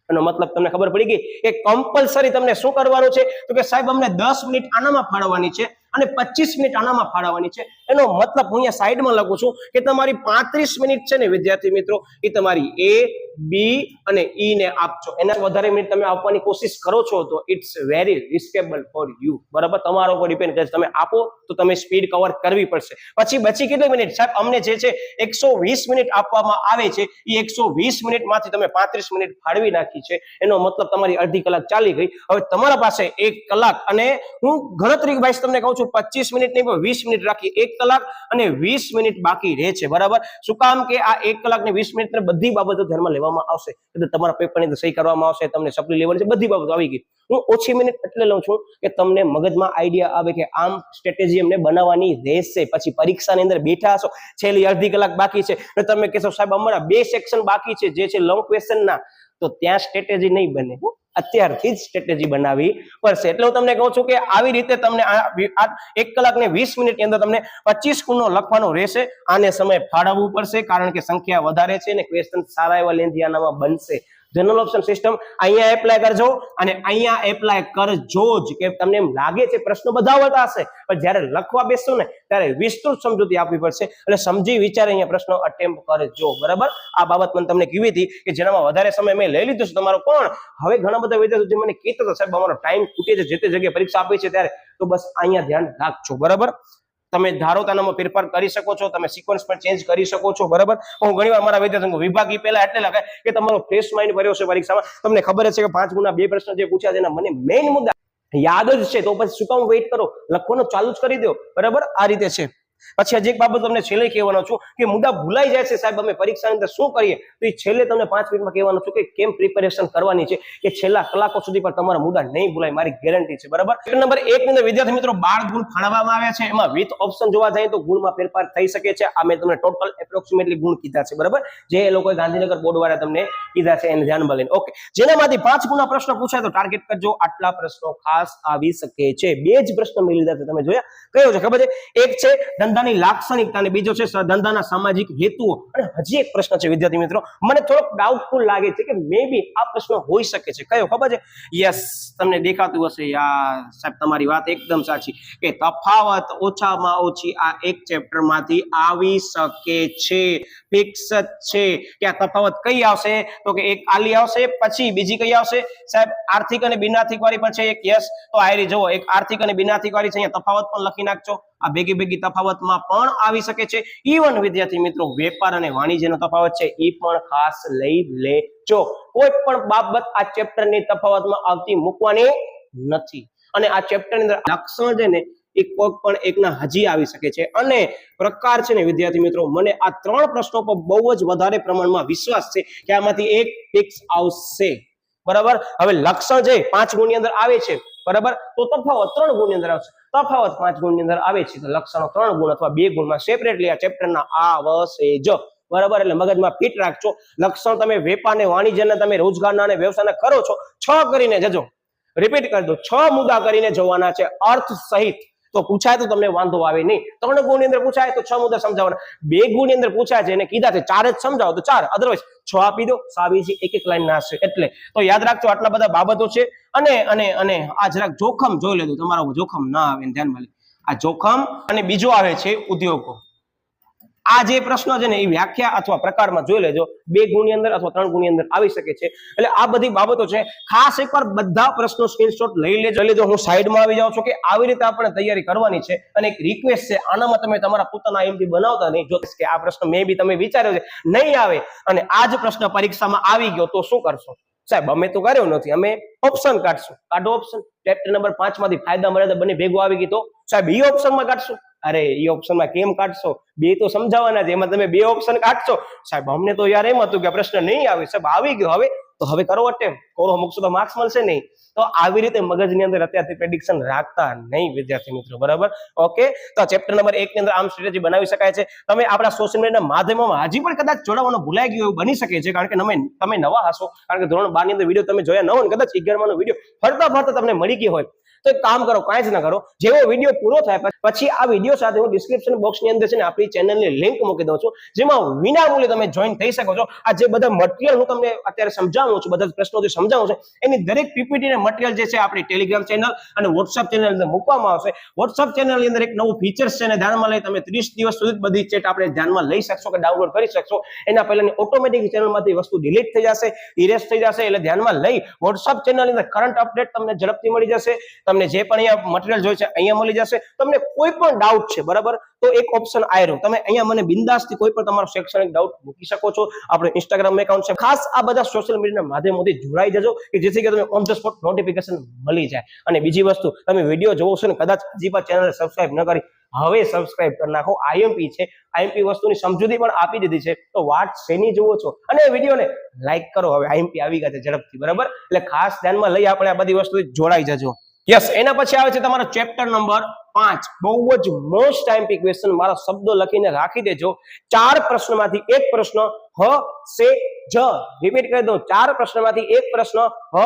એનો મતલબ તમને ખબર પડી ગઈ કે કમ્પલસરી તમને શું કરવાનું છે? તો કે સાહેબ અમને 10 મિનિટ આનામાં ફાળવવાની છે અને 25 મિનિટ આનામાં ફાળવવાની છે. એનો મતલબ હું અહીંયા સાઈડમાં લખું છું કે તમારી 35 મિનિટ છે ને વિદ્યાર્થી મિત્રો, એ તમારી એ, બી અને ઈ ને આપજો. એના વધારે મિનિટ તમે આપવાની કોશિશ કરો છો તો ઇટ્સ વેરી રિસ્કેબલ ફોર યુ. બરાબર, તમારા ઉપર ડિપેન્ડ કરે છે. તમે આપો તો તમે સ્પીડ કવર કરવી પડશે. પછી બચી કેટલી મિનિટ સાહેબ? અમને જે છે 120 મિનિટ આપવામાં આવે છે, એ 120 મિનિટમાંથી તમે 35 મિનિટ ફાળવી નાખી છે. એનો મતલબ તમારી અડધી કલાક ચાલી ગઈ. હવે તમારા પાસે 1 કલાક અને હું ગણતરી વાઇઝ તમને કહું છું 25 મિનિટ નહીં પણ 20 મિનિટ રાખી. 1 કલાક અને 20 મિનિટ બાકી રહે છે. બરાબર, શું કામ કે આ 1 કલાક ને 20 મિનિટ બધી બાબતો ધ્યાનમાં લેવામાં આવશે. એટલે તમારા પેપરની અંદર સહી કરવામાં આવશે, તમને સપ્લી લેવાની છે, બધી બાબતો આવી ગઈ. હું ઓછી મિનિટ એટલે લઉં છું કે તમને મગજમાં આઈડિયા આવે કે આમ સ્ટ્રેટેજી અમને બનાવવાની રહેશે. પછી પરીક્ષાની અંદર બેઠા હશો, છેલ્લી અડધી કલાક બાકી છે અને તમે કહેશો સાહેબ અમારા 2 સેક્શન બાકી છે જે છે લોંગ ક્વેશ્ચનના, તો ત્યાં સ્ટ્રેટેજી નહીં બને. અત્યારથી જ સ્ટ્રેટેજી બનાવવી પડશે. એટલે હું તમને કહું છું કે આવી રીતે તમને 1 કલાક ને 20 મિનિટની અંદર તમને 25 ગુણનો લખવાનો રહેશે. આને સમય ફાળવવું પડશે કારણ કે સંખ્યા વધારે છે અને ક્વેશ્ચન સારા એવા લેન્થી આનામાં બનશે. જનરલ ઓપ્શન સિસ્ટમ અહીંયા એપ્લાય કરજો અને અહીંયા એપ્લાય કરજો જ. કે તમને એમ લાગે છે પ્રશ્નો બધા આવતા હશે, પણ જ્યારે લખવા બેસશો ને ત્યારે વિસ્તૃત સમજૂતી આપવી પડશે. એટલે સમજી વિચારે અહીંયા પ્રશ્નો અટેમ્પ્ટ કરજો. બરાબર, આ બાબત મને તમને કીધી હતી કે જેનામાં વધારે સમય મેં લઈ લીધો છે તમારો. પણ હવે ઘણા બધા વિદ્યાર્થીઓ મને કહેતા હતા સાહેબ અમારો ટાઈમ ખૂટે છે જે તે જગ્યાએ પરીક્ષા આપી છે ત્યારે, તો બસ અહીંયા ધ્યાન રાખજો. બરાબર, તમે ધારો તાનામાં ફેરફાર કરી શકો છો, તમે સિક્વન્સ પણ ચેન્જ કરી શકો છો. બરાબર, હું ઘણીવાર મારા વિદ્યાર્થીઓ વિભાગ ઈ પહેલા એટલે લખાય કે તમારો ફ્રેશ માઇન્ડ ભર્યો છે પરીક્ષામાં. તમને ખબર છે કે 5 ગુણના 2 પ્રશ્ન જે પૂછ્યા છે એના મને મેઇન મુદ્દા યાદ જ છે, તો પછી શું કામ વેઇટ કરો, લખવાનું ચાલુ જ કરી દો. બરાબર, આ રીતે છે. પછી હજી એક બાબત તમને છેલ્લે કહેવાનો છું કે મુદ્દા ભૂલાઈ જાય છે સાહેબ અમે પરીક્ષાની અંદર શું કરીએ, તો એ છેલ્લે તમને 5 મિનિટમાં કહેવાનું છું કે કેમ પ્રિપેરેશન કરવાની છે કે છેલ્લા કલાકો સુધી પણ તમારા મુદ્દા નહીં ભૂલાય, મારી ગેરંટી છે. બરાબર, નંબર 1 ની અંદર વિદ્યાર્થી મિત્રો 12 ગુણ ફાળવવામાં આવ્યા છે. એમાં વિથ ઓપ્શન જોવા જાય તો ગુણમાં ફેરફાર થઈ શકે છે. આ મેં તમને ટોટલ એપ્રોક્સિમેટલી ગુણ કીધા છે. બરાબર, જે એ લોકોએ ગાંધીનગર બોર્ડ વાળા તમને કીધા છે એને ધ્યાનમાં લઈને. ઓકે, જેનામાંથી 5 ગુણના પ્રશ્ન પૂછાય તો ટાર્ગેટ કરજો. આટલા પ્રશ્નો ખાસ આવી શકે છે. 2 જ પ્રશ્ન મેં લીધા છે, તમે જોયા. કયો છે ખબર છે? એક છે ધંધાની લાક્ષણિકતા અને બીજો છે ધંધાના સામાજિક હેતુઓ. અને હજી એક પ્રશ્ન છે વિદ્યાર્થી મિત્રો, મને થોડોક ડાઉટફુલ લાગે છે કે મે બી આ પ્રશ્ન હોઈ શકે છે. કયો ખબર છે? યસ, તમને દેખાતું હશે યાર સાહેબ, તમારી વાત એકદમ સાચી કે તફાવત ઓછામાં ઓછી આ એક ચેપ્ટર માંથી આવી શકે છે. ફિક્સ છે કે આ તફાવત કઈ આવશે, તો કે એક આલી આવશે, પછી બીજી કઈ આવશે સાહેબ? આર્થિક અને બિનાર્થિક વાળી પણ છે એક. યસ, તો આયરી જુઓ, એક આર્થિક અને બિનાર્થિક વાળી છે. અહીંયા તફાવત પણ લખી નાખજો. આ ભેગી તફાવતમાં પણ આવી શકે છે. ઈવન વિદ્યાર્થી મિત્રો વેપાર અને વાણિજ્યનો તફાવત છે એ પણ ખાસ લઈ લેજો. કોઈ પણ બાબત આ ચેપ્ટરની તફાવતમાં આવતી મૂકવાની નથી. અને આ ચેપ્ટરની અંદર લક્ષણ છે ને એ કોઈ પણ એકના હજી આવી શકે છે. અને પ્રકાર છે ને વિદ્યાર્થી મિત્રો, મને આ 3 પ્રશ્નો પર બહુ જ વધારે પ્રમાણમાં વિશ્વાસ છે કે આમાંથી એક ફિક્સ આવશે. બરાબર, હવે લક્ષણ છે 5 ગુણની અંદર આવે છે. બરાબર, તો તફાવત 3 ગુણની અંદર આવશે. તફાવત 5 ગુણની અંદર આવે છે તો લક્ષણો 3 ગુણ અથવા 2 ગુણમાં સેપરેટલી આ ચેપ્ટરના આવશે જ. બરાબર, એટલે મગજમાં ફિટ રાખજો. લક્ષણ તમે વેપાર ને વાણિજ્યના, તમે રોજગારના અને વ્યવસાયના કરો છો, 6 કરીને જજો. રિપીટ કરી દો, 6 મુદ્દા કરીને જવાના છે અર્થ સહિત. તો પૂછાય તો તમને વાંધો આવે નહીં. 3 ગુણની અંદર પૂછાય તો 6 મુદ્દા સમજાવવાના. 2 ગુણની અંદર પૂછાય છે એને કીધા છે 4 જ સમજાવો તો 4, અધરવાઇઝ 6 આપી દો. સાબીજી એક લાઈન ના હશે. એટલે તો યાદ રાખજો આટલા બધા બાબતો છે. અને આ જરાક જોખમ જોઈ લેજો, તમારા જોખમ ના આવે ધ્યાનમાં લે. આ જોખમ અને બીજો આવે છે ઉદ્યોગો. આ જે પ્રશ્ન છે ને એ વ્યાખ્યા અથવા પ્રકારમાં જોઈ લેજો. 2 ગુણની અંદર અથવા 3 ગુણની અંદર આવી શકે છે. એટલે આ બધી બાબતો છે. ખાસ એકવાર બધા પ્રશ્નો સ્ક્રીનશોટ લઈ લેજો. હું સાઈડમાં આવી જાઉં છું કે આવી રીતે આપણે તૈયારી કરવાની છે. અને એક રિક્વેસ્ટ છે, આનામાં તમે તમારા પોતાના આઈએમપી બનાવતા નહીં. જો કે આ પ્રશ્ન મે બી તમે વિચાર્યો છે નહીં આવે અને આ જ પ્રશ્ન પરીક્ષામાં આવી ગયો તો શું કરશો? સાહેબ અમે તો કર્યો નથી, અમે ઓપ્શન કાઢશું. કાઢો ઓપ્શન. ચેપ્ટર નંબર 5 માંથી ફાયદા મર્યાદા બંને ભેગું આવી ગઈ તો સાહેબ ઈ ઓપ્શનમાં કાઢશું. અરે ઈ ઓપ્શનમાં કેમ કાઢશો? બે તો સમજાવવાના છે, એમાં તમે બે ઓપ્શન કાઢશો. સાહેબ અમને તો યાર એમ હતું કે પ્રશ્ન નહીં આવે. સાહેબ આવી ગયો, હવે કરો અટેમ્પ. કોરો મૂકશો તો માર્ક્સ મળશે નહીં. તો આવી રીતે મગજની અંદર અત્યારથી પ્રેડિક્શન રાખતા નહીં વિદ્યાર્થી મિત્રો, બરાબર? ઓકે, તો ચેપ્ટર નંબર 1 ની અંદર આમ સ્ટ્રેટેજી બનાવી શકાય છે. તમે આપણા સોશિયલ મીડિયાના માધ્યમોમાં હજી પણ કદાચ જોડાવાનું ભૂલાઈ ગયું એવું બની શકે છે, કારણ કે તમે નવા હશો, કારણ કે ધોરણ 12 ની અંદર વિડીયો તમે જોયા ન હોય, કદાચ 11 નો વિડીયો ફરતા તમને મળી ગયો હોય, તો એક કામ કરો, કાંઈ જ ના કરો. જેવો વિડીયો પૂરો થાય પછી આ વિડીયો સાથે હું ડિસ્ક્રિપ્શન બોક્સની અંદર છે ને આપણી ચેનલની લિંક મૂકી દઉં છું, જેમાં વિનામૂલ્યે તમે જોઈન થઈ શકો છો. આ જે બધા મટીરિયલ હું તમને અત્યારે સમજાવું છું, બધા પ્રશ્નો જે સમજાવું છું, એની દરેક પીપીટી ને મટીરિયલ જે છે આપણી ટેલિગ્રામ ચેનલ અને વોટ્સઅપ ચેનલ અંદર મૂકવામાં આવશે. વોટ્સઅપ ચેનલની અંદર એક નવું ફીચર્સ છે ને ધ્યાનમાં લઈ તમે 30 દિવસ સુધી બધી ચેટ આપણે ધ્યાનમાં લઈ શકશો કે ડાઉનલોડ કરી શકશો. એના પહેલાની ઓટોમેટિક ચેનલમાંથી વસ્તુ ડિલીટ થઈ જશે, ઇરેઝ થઈ જશે. એટલે ધ્યાનમાં લઈ વોટ્સઅપ ચેનલની અંદર કરંટ અપડેટ તમને ઝડપથી મળી જશે. તમને જે પણ અહીંયા મટીરિયલ જોઈએ છે અહીંયા મળી જશે. તમને કોઈ પણ ડાઉટ છે, બરાબર, તો એક ઓપ્શન આયરો, તમે અહીંયા મને બિંદાસથી કોઈ પણ તમારો શૈક્ષણિક ડાઉટ મૂકી શકો છો. આપણો ઇન્સ્ટાગ્રામ એકાઉન્ટ છે. ખાસ આ બધા સોશિયલ મીડિયાના માધ્યમોથી જોડાઈ જજો કે જેથી કે તમે ઓન ધ સ્પોટ નોટિફિકેશન મળી જાય. અને બીજી વસ્તુ, તમે વિડીયો જોવો છો ને કદાચ હજી પણ ચેનલ સબસ્ક્રાઇબ ન કરી, હવે સબસ્ક્રાઇબ કરી નાખો. આઈએમપી છે, આઈએમપી વસ્તુની સમજૂતી પણ આપી દીધી છે, તો વાત શેની જુઓ છો? અને વિડીયોને લાઈક કરો. હવે આઈએમપી આવી ગયા છે ઝડપથી, બરાબર? એટલે ખાસ ધ્યાનમાં લઈ આપણે આ બધી વસ્તુ જોડાઈ જજો. યસ, એના પછી આવે છે તમારો ચેપ્ટર નંબર 5. બહુ જ મોસ્ટ આઈએમપી ક્વેશ્ચન. મારા શબ્દો લખીને રાખી દેજો. 4 પ્રશ્નમાંથી એક પ્રશ્ન હ સે જ. રિપીટ કરી દઉં, 4 પ્રશ્નમાંથી એક પ્રશ્ન હ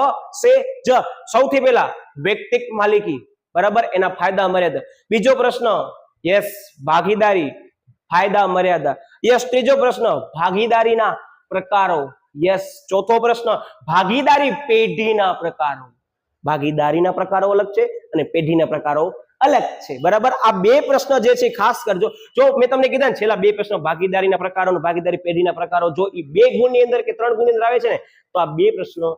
સે જ. સૌથી પહેલા વ્યક્તિક માલિકી, બરાબર, એના ફાયદા મર્યાદા. બીજો પ્રશ્ન યસ ભાગીદારી, ફાયદા મર્યાદા. યસ, ત્રીજો પ્રશ્ન ભાગીદારીના પ્રકારો. યસ, ચોથો પ્રશ્ન ભાગીદારી પેઢીના પ્રકારો. ભાગીદારીના પ્રકારો અલગ છે અને પેઢીના પ્રકારો અલગ છે, બરાબર? આ બે પ્રશ્ન જે છે ખાસ કરજો. જો મેં તમને કીધા ને છેલ્લા બે પ્રશ્ન ભાગીદારીના પ્રકારો અને ભાગીદારી પેઢીના પ્રકારો, જો એ 2 ગુણની અંદર કે 3 ગુણની અંદર આવે છે ને, તો આ બે પ્રશ્નો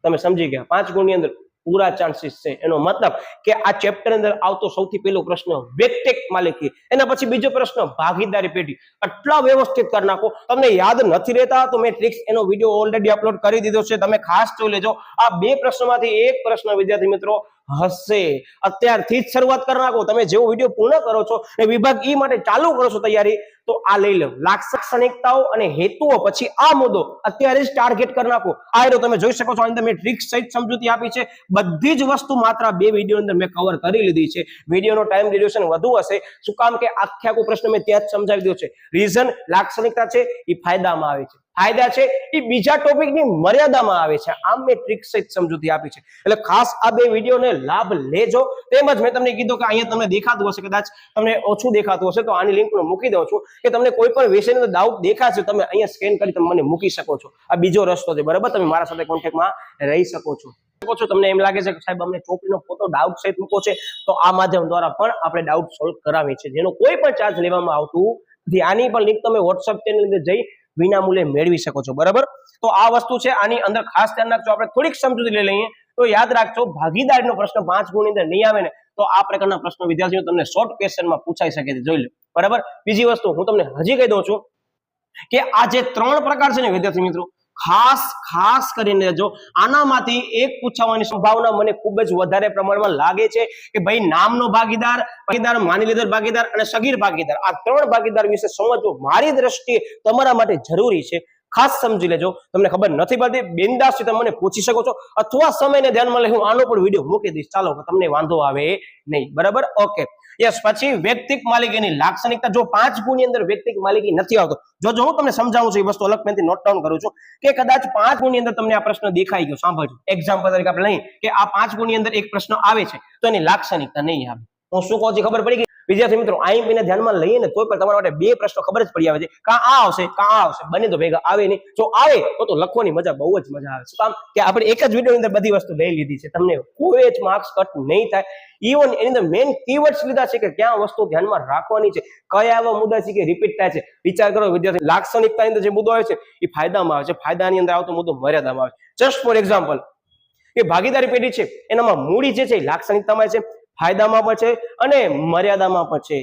તમે સમજી ગયા 5 ગુણની અંદર પૂરા ચાન્સીસ છે. એનો મતલબ કે આ ચેપ્ટર અંદર આવતો સૌથી પહેલો પ્રશ્ન વ્યક્તિક માલિકી, એના પછી બીજો પ્રશ્ન ભાગીદારી પેઢી. આટલા વ્યવસ્થિત કરી નાખો. તમને યાદ નથી રહેતા તો મેં ટ્રિક્સ એનો વિડીયો ઓલરેડી અપલોડ કરી દીધો છે, તમે ખાસ જોઈ લેજો. આ બે પ્રશ્નોમાંથી એક પ્રશ્ન વિદ્યાર્થી મિત્રો હશે. અત્યારથી જ શરૂઆત કરી નાખો. તમે જેવો વિડીયો પૂર્ણ કરો છો અને વિભાગ ઈ માટે ચાલુ કરો છો તૈયારી, તો આ લઈ લો. લાક્ષણિકતાઓ અને હેતુઓ, પછી આ મુદ્દો અત્યારે જ ટાર્ગેટ કરી નાખો. આ એરો તમે જોઈ શકો છો, અંદર મેં ટ્રિક્સ સહિત સમજૂતી આપી છે. બધી જ વસ્તુ માત્ર 2 વિડીયો અંદર મેં કવર કરી લીધી છે. વિડીયોનો ટાઈમ ડ્યુરેશન વધુ હશે. શું કામ? કે આખો પ્રશ્ન મેં ત્યાં જ સમજાવી દીધો છે. રીઝન લાક્ષણિકતા છે એ ફાયદામાં આવે છે, ફાયદા છે એ બીજા ટોપિકની મર્યાદામાં આવે છે. આમ મેં ટ્રિક્સ સહિત સમજૂતી આપી છે. એટલે ખાસ આ 2 વિડીયોને લાભ લેજો. તેમજ મેં તમને કીધું કે અહીંયા તમને દેખાતું હશે, કદાચ તમને ઓછું દેખાતું હશે, તો આની લિંક હું મૂકી દઉં છું કે તમને કોઈ પણ વિષયનો ડાઉટ દેખાશે, તમે અહીંયા સ્કેન કરી તમે મને મૂકી શકો છો. આ બીજો રસ્તો છે, બરાબર? તમે મારા સાથે કોન્ટેક્ટમાં રહી શકો છો. તમને એમ લાગે છે કે સાહેબ અમને ચોપડીનો ફોટો ડાઉટ સહિત મૂકો છે, તો આ માધ્યમ દ્વારા પણ આપણે ડાઉટ સોલ્વ કરાવીએ છીએ, જેનો કોઈ પણ ચાર્જ લેવામાં આવતું નથી. આની પણ લિંક તમે વોટ્સઅપ ચેનલ અંદર જઈ વિનામૂલ્યે મેળવી શકો છો, બરાબર? તો આ વસ્તુ છે. આની અંદર ખાસ ધ્યાન રાખજો. આપણે થોડીક સમજૂતી લઈ લઈએ. તો યાદ રાખજો, ભાગીદારીનો પ્રશ્ન 5 ગુણની અંદર નહીં આવે ને, તો આ પ્રકારના પ્રશ્નો વિદ્યાર્થીઓ તમને શોર્ટ ક્વેશ્ચનમાં પૂછાઈ શકે છે. જોઈ લો, બરાબર? બીજી વસ્તુ હું તમને હજી કહી દઉં છું કે આ જે 3 પ્રકાર છે ને વિદ્યાર્થી મિત્રો, ખાસ કરીને જો આનામાંથી એક પૂછવાની સંભાવના મને ખૂબ જ વધારે પ્રમાણમાં લાગે છે કે ભાઈ નામનો ભાગીદાર, માની લીધેલ ભાગીદાર અને સગીર ભાગીદાર, આ 3 ભાગીદાર વિશે સમજવું મારી દ્રષ્ટિએ તમારા માટે જરૂરી છે. ખાસ સમજી લેજો. તમને ખબર નથી પડતી, બિંદાસથી તમે મને પૂછી શકો છો, અથવા સમયને ધ્યાનમાં લઈ હું આનો પણ વિડીયો મૂકી દઈશ. ચાલો, તમને વાંધો આવે નહીં, બરાબર? Okay, yes. પછી વ્યક્તિક માલિકીની લાક્ષણિકતા. જો 5 ગુણની અંદર વ્યક્તિક માલિકી નથી આવતો, જો હું તમને સમજાવું છું, એ વસ્તુ અલગ મેંથી નોટ ડાઉન કરું છું કે કદાચ 5 ગુણની અંદર તમને આ પ્રશ્ન દેખાઈ ગયો. સાંભળજો, એક્ઝામ્પલ તરીકે આપણે લઈએ કે આ 5 ગુણની અંદર એક પ્રશ્ન આવે છે, તો એની લાક્ષણિકતા નહીં આવે. હું શું કહું છું ખબર પડી ગઈ વિદ્યાર્થી મિત્રો? આઈએમપી ને ધ્યાનમાં લઈએ ને, તો પણ તમારા માટે 2 પ્રશ્નો ખબર જ પડી આવે છે. કાં આ આવશે, કાં આ આવશે, બંને તો ભેગા આવે નહીં. જો આવે તો લખવાની મજા બહુ જ મજા આવે. શું કામ? કે આપણે એક જ વિડીયોની અંદર બધી વસ્તુ લઈ લીધી છે. તમને કોઈ જ માર્ક્સ કટ નહીં થાય. ઇવન એની અંદર મેઇન કીવર્ડ્સ લીધા છે કે ક્યાં વસ્તુ ધ્યાનમાં રાખવાની છે, કયા એવા મુદ્દા છે કે રિપીટ થાય છે. વિચાર કરો વિદ્યાર્થી, લાક્ષણિકતાની અંદર જે મુદ્દો આવે છે એ ફાયદામાં આવે છે, ફાયદાની અંદર આવતો મુદ્દો મર્યાદામાં આવે છે. જસ્ટ ફોર એક્ઝામ્પલ, કે ભાગીદારી પેઢી છે એનામાં મૂડી જે છે એ લાક્ષણિકતામાં છે, ફાયદામાં પણ છે અને મર્યાદામાં પણ છે.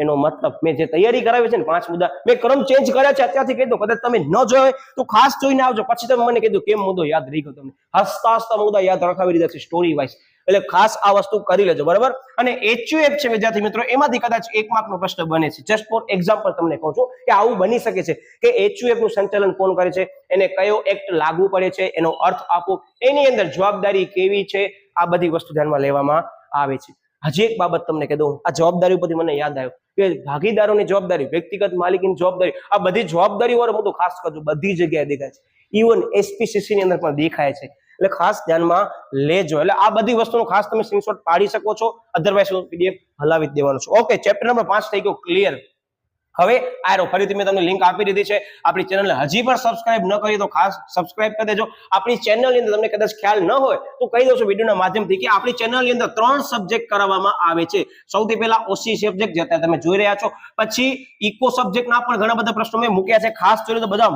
એનો મતલબ મેં જે તૈયારી કરાવી છે ને 5 મુદ્દા મેં ક્રમ ચેન્જ કર્યા છે અત્યારથી કહી દઉં, કદાચ તમે ન જોયો તો ખાસ જોઈને આવજો, પછી તમે મને કીધું કેમ મુદ્દો યાદ રહી ગયો તમને, હસતા હસતા મુદ્દા યાદ રખાવી દીધા છે સ્ટોરી વાઇઝ, એટલે ખાસ આ વસ્તુ કરી લેજો બરાબર. અને HUF છે વિદ્યાર્થી મિત્રો, એમાંથી કદાચ 1 માર્કનો પ્રશ્ન બને છે. જસ્ટ ફોર એક્ઝામ્પલ તમને કહું છું કે આવું બની શકે છે કે HUF નું સંચાલન કોણ કરે છે, એને કયો એક્ટ લાગુ પડે છે, એનો અર્થ આપો, એની અંદર જવાબદારી કેવી છે, આ બધી વસ્તુ ધ્યાનમાં લેવામાં આવે છે. હજી એક બાબત તમને કહી દઉં, આ જવાબદારી ઉપરથી મને યાદ આવ્યું કે ભાગીદારોની જવાબદારી, વ્યક્તિગત માલિકીની જવાબદારી, આ બધી જવાબદારીઓ વાળો મુદ્દો ખાસ કરજો, બધી જગ્યાએ દેખાય છે, ઇવન SPCC ની અંદર પણ દેખાય છે, એટલે ખાસ ધ્યાનમાં લેજો. એટલે આ બધી વસ્તુનો ખાસ તમે સ્ક્રીનશોટ પાડી શકો છો, અધરવાઇઝ હું PDF હલાવી દેવાનો છું. ઓકે, ચેપ્ટર નંબર 5 થઈ ગયો ક્લિયર. હવે આરો ફરીથી મેં તમને લિંક આપી દીધી છે, આપણી ચેનલને હજી પણ સબસ્ક્રાઇબ ન કરી તો ખાસ સબસ્ક્રાઇબ કરી દેજો. આપણી ચેનલની અંદર તમને કદાચ ખ્યાલ ન હોય તો કહી દઉં છું વિડીયોના માધ્યમથી કે આપણી ચેનલની અંદર 3 સબ્જેક્ટ કરાવવામાં આવે છે. સૌથી પહેલા OC સબ્જેક્ટ જે અત્યારે તમે જોઈ રહ્યા છો, પછી ઇકો સબ્જેક્ટના પણ ઘણા બધા પ્રશ્નો મેં મૂક્યા છે, ખાસ કરીને તો બધા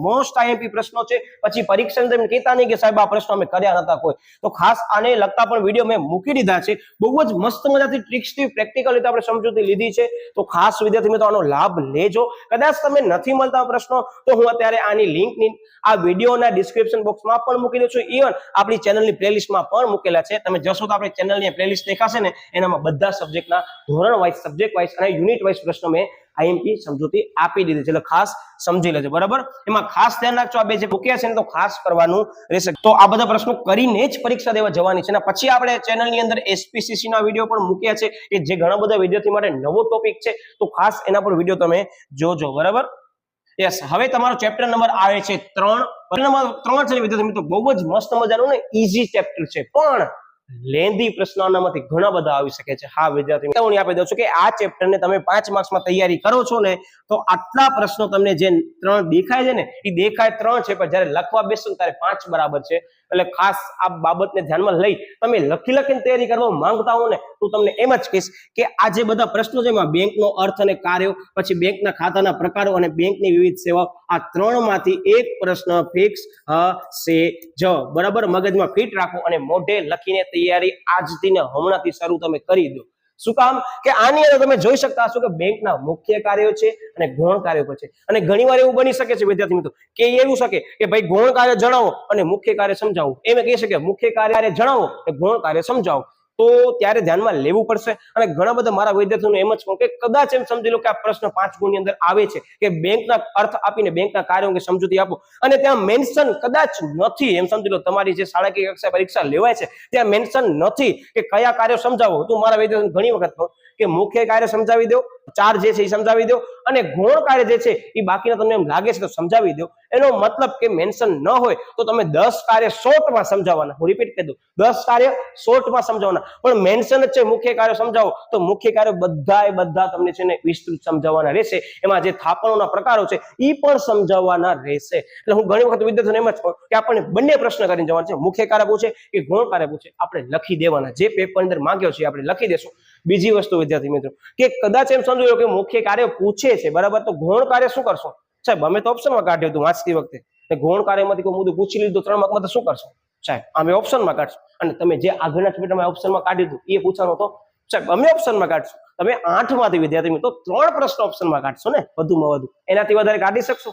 મોસ્ટ IMP પ્રશ્નો છે. પછી પરીક્ષાની તમે કહેતા નહીં કે સાહેબ આ પ્રશ્નો અમે કર્યા નતા કોઈ, તો ખાસ આને લગતા પણ વિડીયો મેં મૂકી દીધા છે, બહુ જ મસ્ત મજાથી ટ્રિક્સથી પ્રેક્ટિકલ રીતે આપણે સમજૂતી લીધી છે. તો ખાસ વિદ્યાર્થી મિત્રો આનો લાભ લેજો. કદાચ તમે નથી મળતા પ્રશ્નો તો હું અત્યારે આની લિંકની આ વિડીયોના ડિસ્ક્રિપ્શન બોક્સમાં પણ મૂકી દઉં છું, ઇવન આપણી ચેનલની પ્લેલિસ્ટમાં પણ મૂકેલા છે. તમે જશો તો આપણી ચેનલની પ્લેલિસ્ટ દેખાશે ને, એનામાં બધા સબ્જેક્ટના ધોરણ વાઇઝ, સબ્જેક્ટ વાઇઝ અને યુનિટ વાઇઝ પ્રશ્નો મેં IMP સમજૂતી આપી દીધી છે, એટલે ખાસ સમજી લેજો બરાબર. એમાં ખાસ ધ્યાન રાખજો, આ બે જે મૂક્યા છે ને તો ખાસ કરવાનું રહેશે. તો આ બધા પ્રશ્નો કરીને જ પરીક્ષા દેવા જવાની છે. અને પછી આપણે ચેનલની અંદર SPCC ના વિડીયો પણ મૂક્યા છે કે જે ઘણા બધા વિદ્યાર્થી માટે નવો ટોપિક છે, તો ખાસ એના પર વિડીયો તમે જોજો બરાબર. યસ, હવે તમારો ચેપ્ટર નંબર આવે છે 3. નંબર 3 છે વિદ્યાર્થી મિત્રો, બહુ જ મસ્ત મજાનું ને ઈઝી ચેપ્ટર છે, પણ લેન્ધી પ્રશ્નો આનામાંથી ઘણા બધા આવી શકે છે. હા વિદ્યાર્થી મિત્રો, હું આપી દઉં છું કે આ ચેપ્ટરને તમે 5 માર્ક્સમાં તૈયારી કરો છો ને તો આટલા પ્રશ્નો તમને જે 3 દેખાય છે ને એ દેખાય 3 છે, પણ જ્યારે લખવા બેસો ત્યારે 5 બરાબર છે. એટલે ખાસ આ બાબતને ધ્યાનમાં લઈ તમે લખીને તૈયારી કરવા માંગતા હો ને તો તમને એમ જ કહીશ કે આ જે બધા પ્રશ્નો છે એમાં બેંકનો અર્થ અને કાર્યો, પછી બેંકના ખાતાના પ્રકારો અને બેંકની વિવિધ સેવાઓ, આ 3 માંથી એક પ્રશ્ન ફિક્સ હશે જ બરાબર. મગજમાં ફિટ રાખો અને મોઢે લખીને તૈયારી આજથી ને હમણાંથી શરૂ તમે કરી દો. શું કામ કે આની અંદર તમે જોઈ શકતા હશો કે બેંકના મુખ્ય કાર્યો છે અને ગૌણ કાર્યો પણ છે. અને ઘણીવાર એવું બની શકે છે વિદ્યાર્થી મિત્રો કે એવું શકે કે ભાઈ ગૌણ કાર્ય જણાવો અને મુખ્ય કાર્ય સમજાવો, એમ કહી શકે મુખ્ય કાર્ય જણાવો અને ગૌણ કાર્ય સમજાવો, તો ત્યારે ધ્યાનમાં લેવું પડશે. અને ઘણા બધા મારા વિદ્યાર્થીઓને એમ જ કહું કે કદાચ એમ સમજી લો કે આ પ્રશ્ન 5 ગુણની અંદર આવે છે કે બેંકના અર્થ આપીને બેંકના કાર્યો અંગે સમજૂતી આપો, અને ત્યાં મેન્શન કદાચ નથી, એમ સમજી લો તમારી જે શાળાકીય કક્ષાએ પરીક્ષા લેવાય છે ત્યાં મેન્શન નથી કે કયા કાર્યો સમજાવો, તો મારા વિદ્યાર્થીઓને ઘણી વખત કહું કે મુખ્ય કાર્ય સમજાવી દો, 4 જે છે એ સમજાવી દો, અને ગૌણ કાર્ય જે છે એ બાકીના તમને એમ લાગે છે તો સમજાવી દો. એનો મતલબ કે મેન્શન ન હોય તો તમે 10 કાર્ય શોર્ટમાં સમજાવવાના. હું રિપીટ કરી દઉં, 10 કાર્ય શોર્ટમાં સમજાવવાના, પણ મેન્શન જ છે મુખ્ય કાર્ય સમજાવો તો મુખ્ય કાર્ય બધા તમને છે ને વિસ્તૃત સમજાવવાના રહેશે. એમાં જે થાપણોના પ્રકારો છે એ પણ સમજાવવાના રહેશે. એટલે હું ઘણી વખત વિદ્યાર્થીઓને એમ જ કહું કે આપણને બંને પ્રશ્ન કરીને જવાના છે, મુખ્ય કાર્ય પૂછે કે ગૌણ કાર્ય પૂછે, આપણે લખી દેવાના, જે પેપર અંદર માંગ્યો છે આપણે લખી દેશું. બીજી વસ્તુ વિદ્યાર્થી મિત્રો કે કદાચ એમ સમજો કે મુખ્ય કાર્ય પૂછે છે બરાબર, તો ગૌણ કાર્ય શું કરશો સાહેબ? અમે તો ઓપ્શનમાં કાઢ્યું હતું વાંચતી વખતે, ગૌણ કાર્યમાંથી કોઈ મુદ્દો પૂછી લીધું 3 માર્કમાં તો શું કરશો સાહેબ? અમે ઓપ્શનમાં કાઢશું. અને તમે જે આગળના ચેપ્ટરમાં ઓપ્શનમાં કાઢ્યું હતું એ પૂછવાનું તો સાહેબ અમે ઓપ્શનમાં કાઢશું. તમે 8 માંથી વિદ્યાર્થી મિત્રો 3 પ્રશ્ન ઓપ્શનમાં કાઢશો ને વધુમાં વધુ, એનાથી વધારે કાઢી શકશો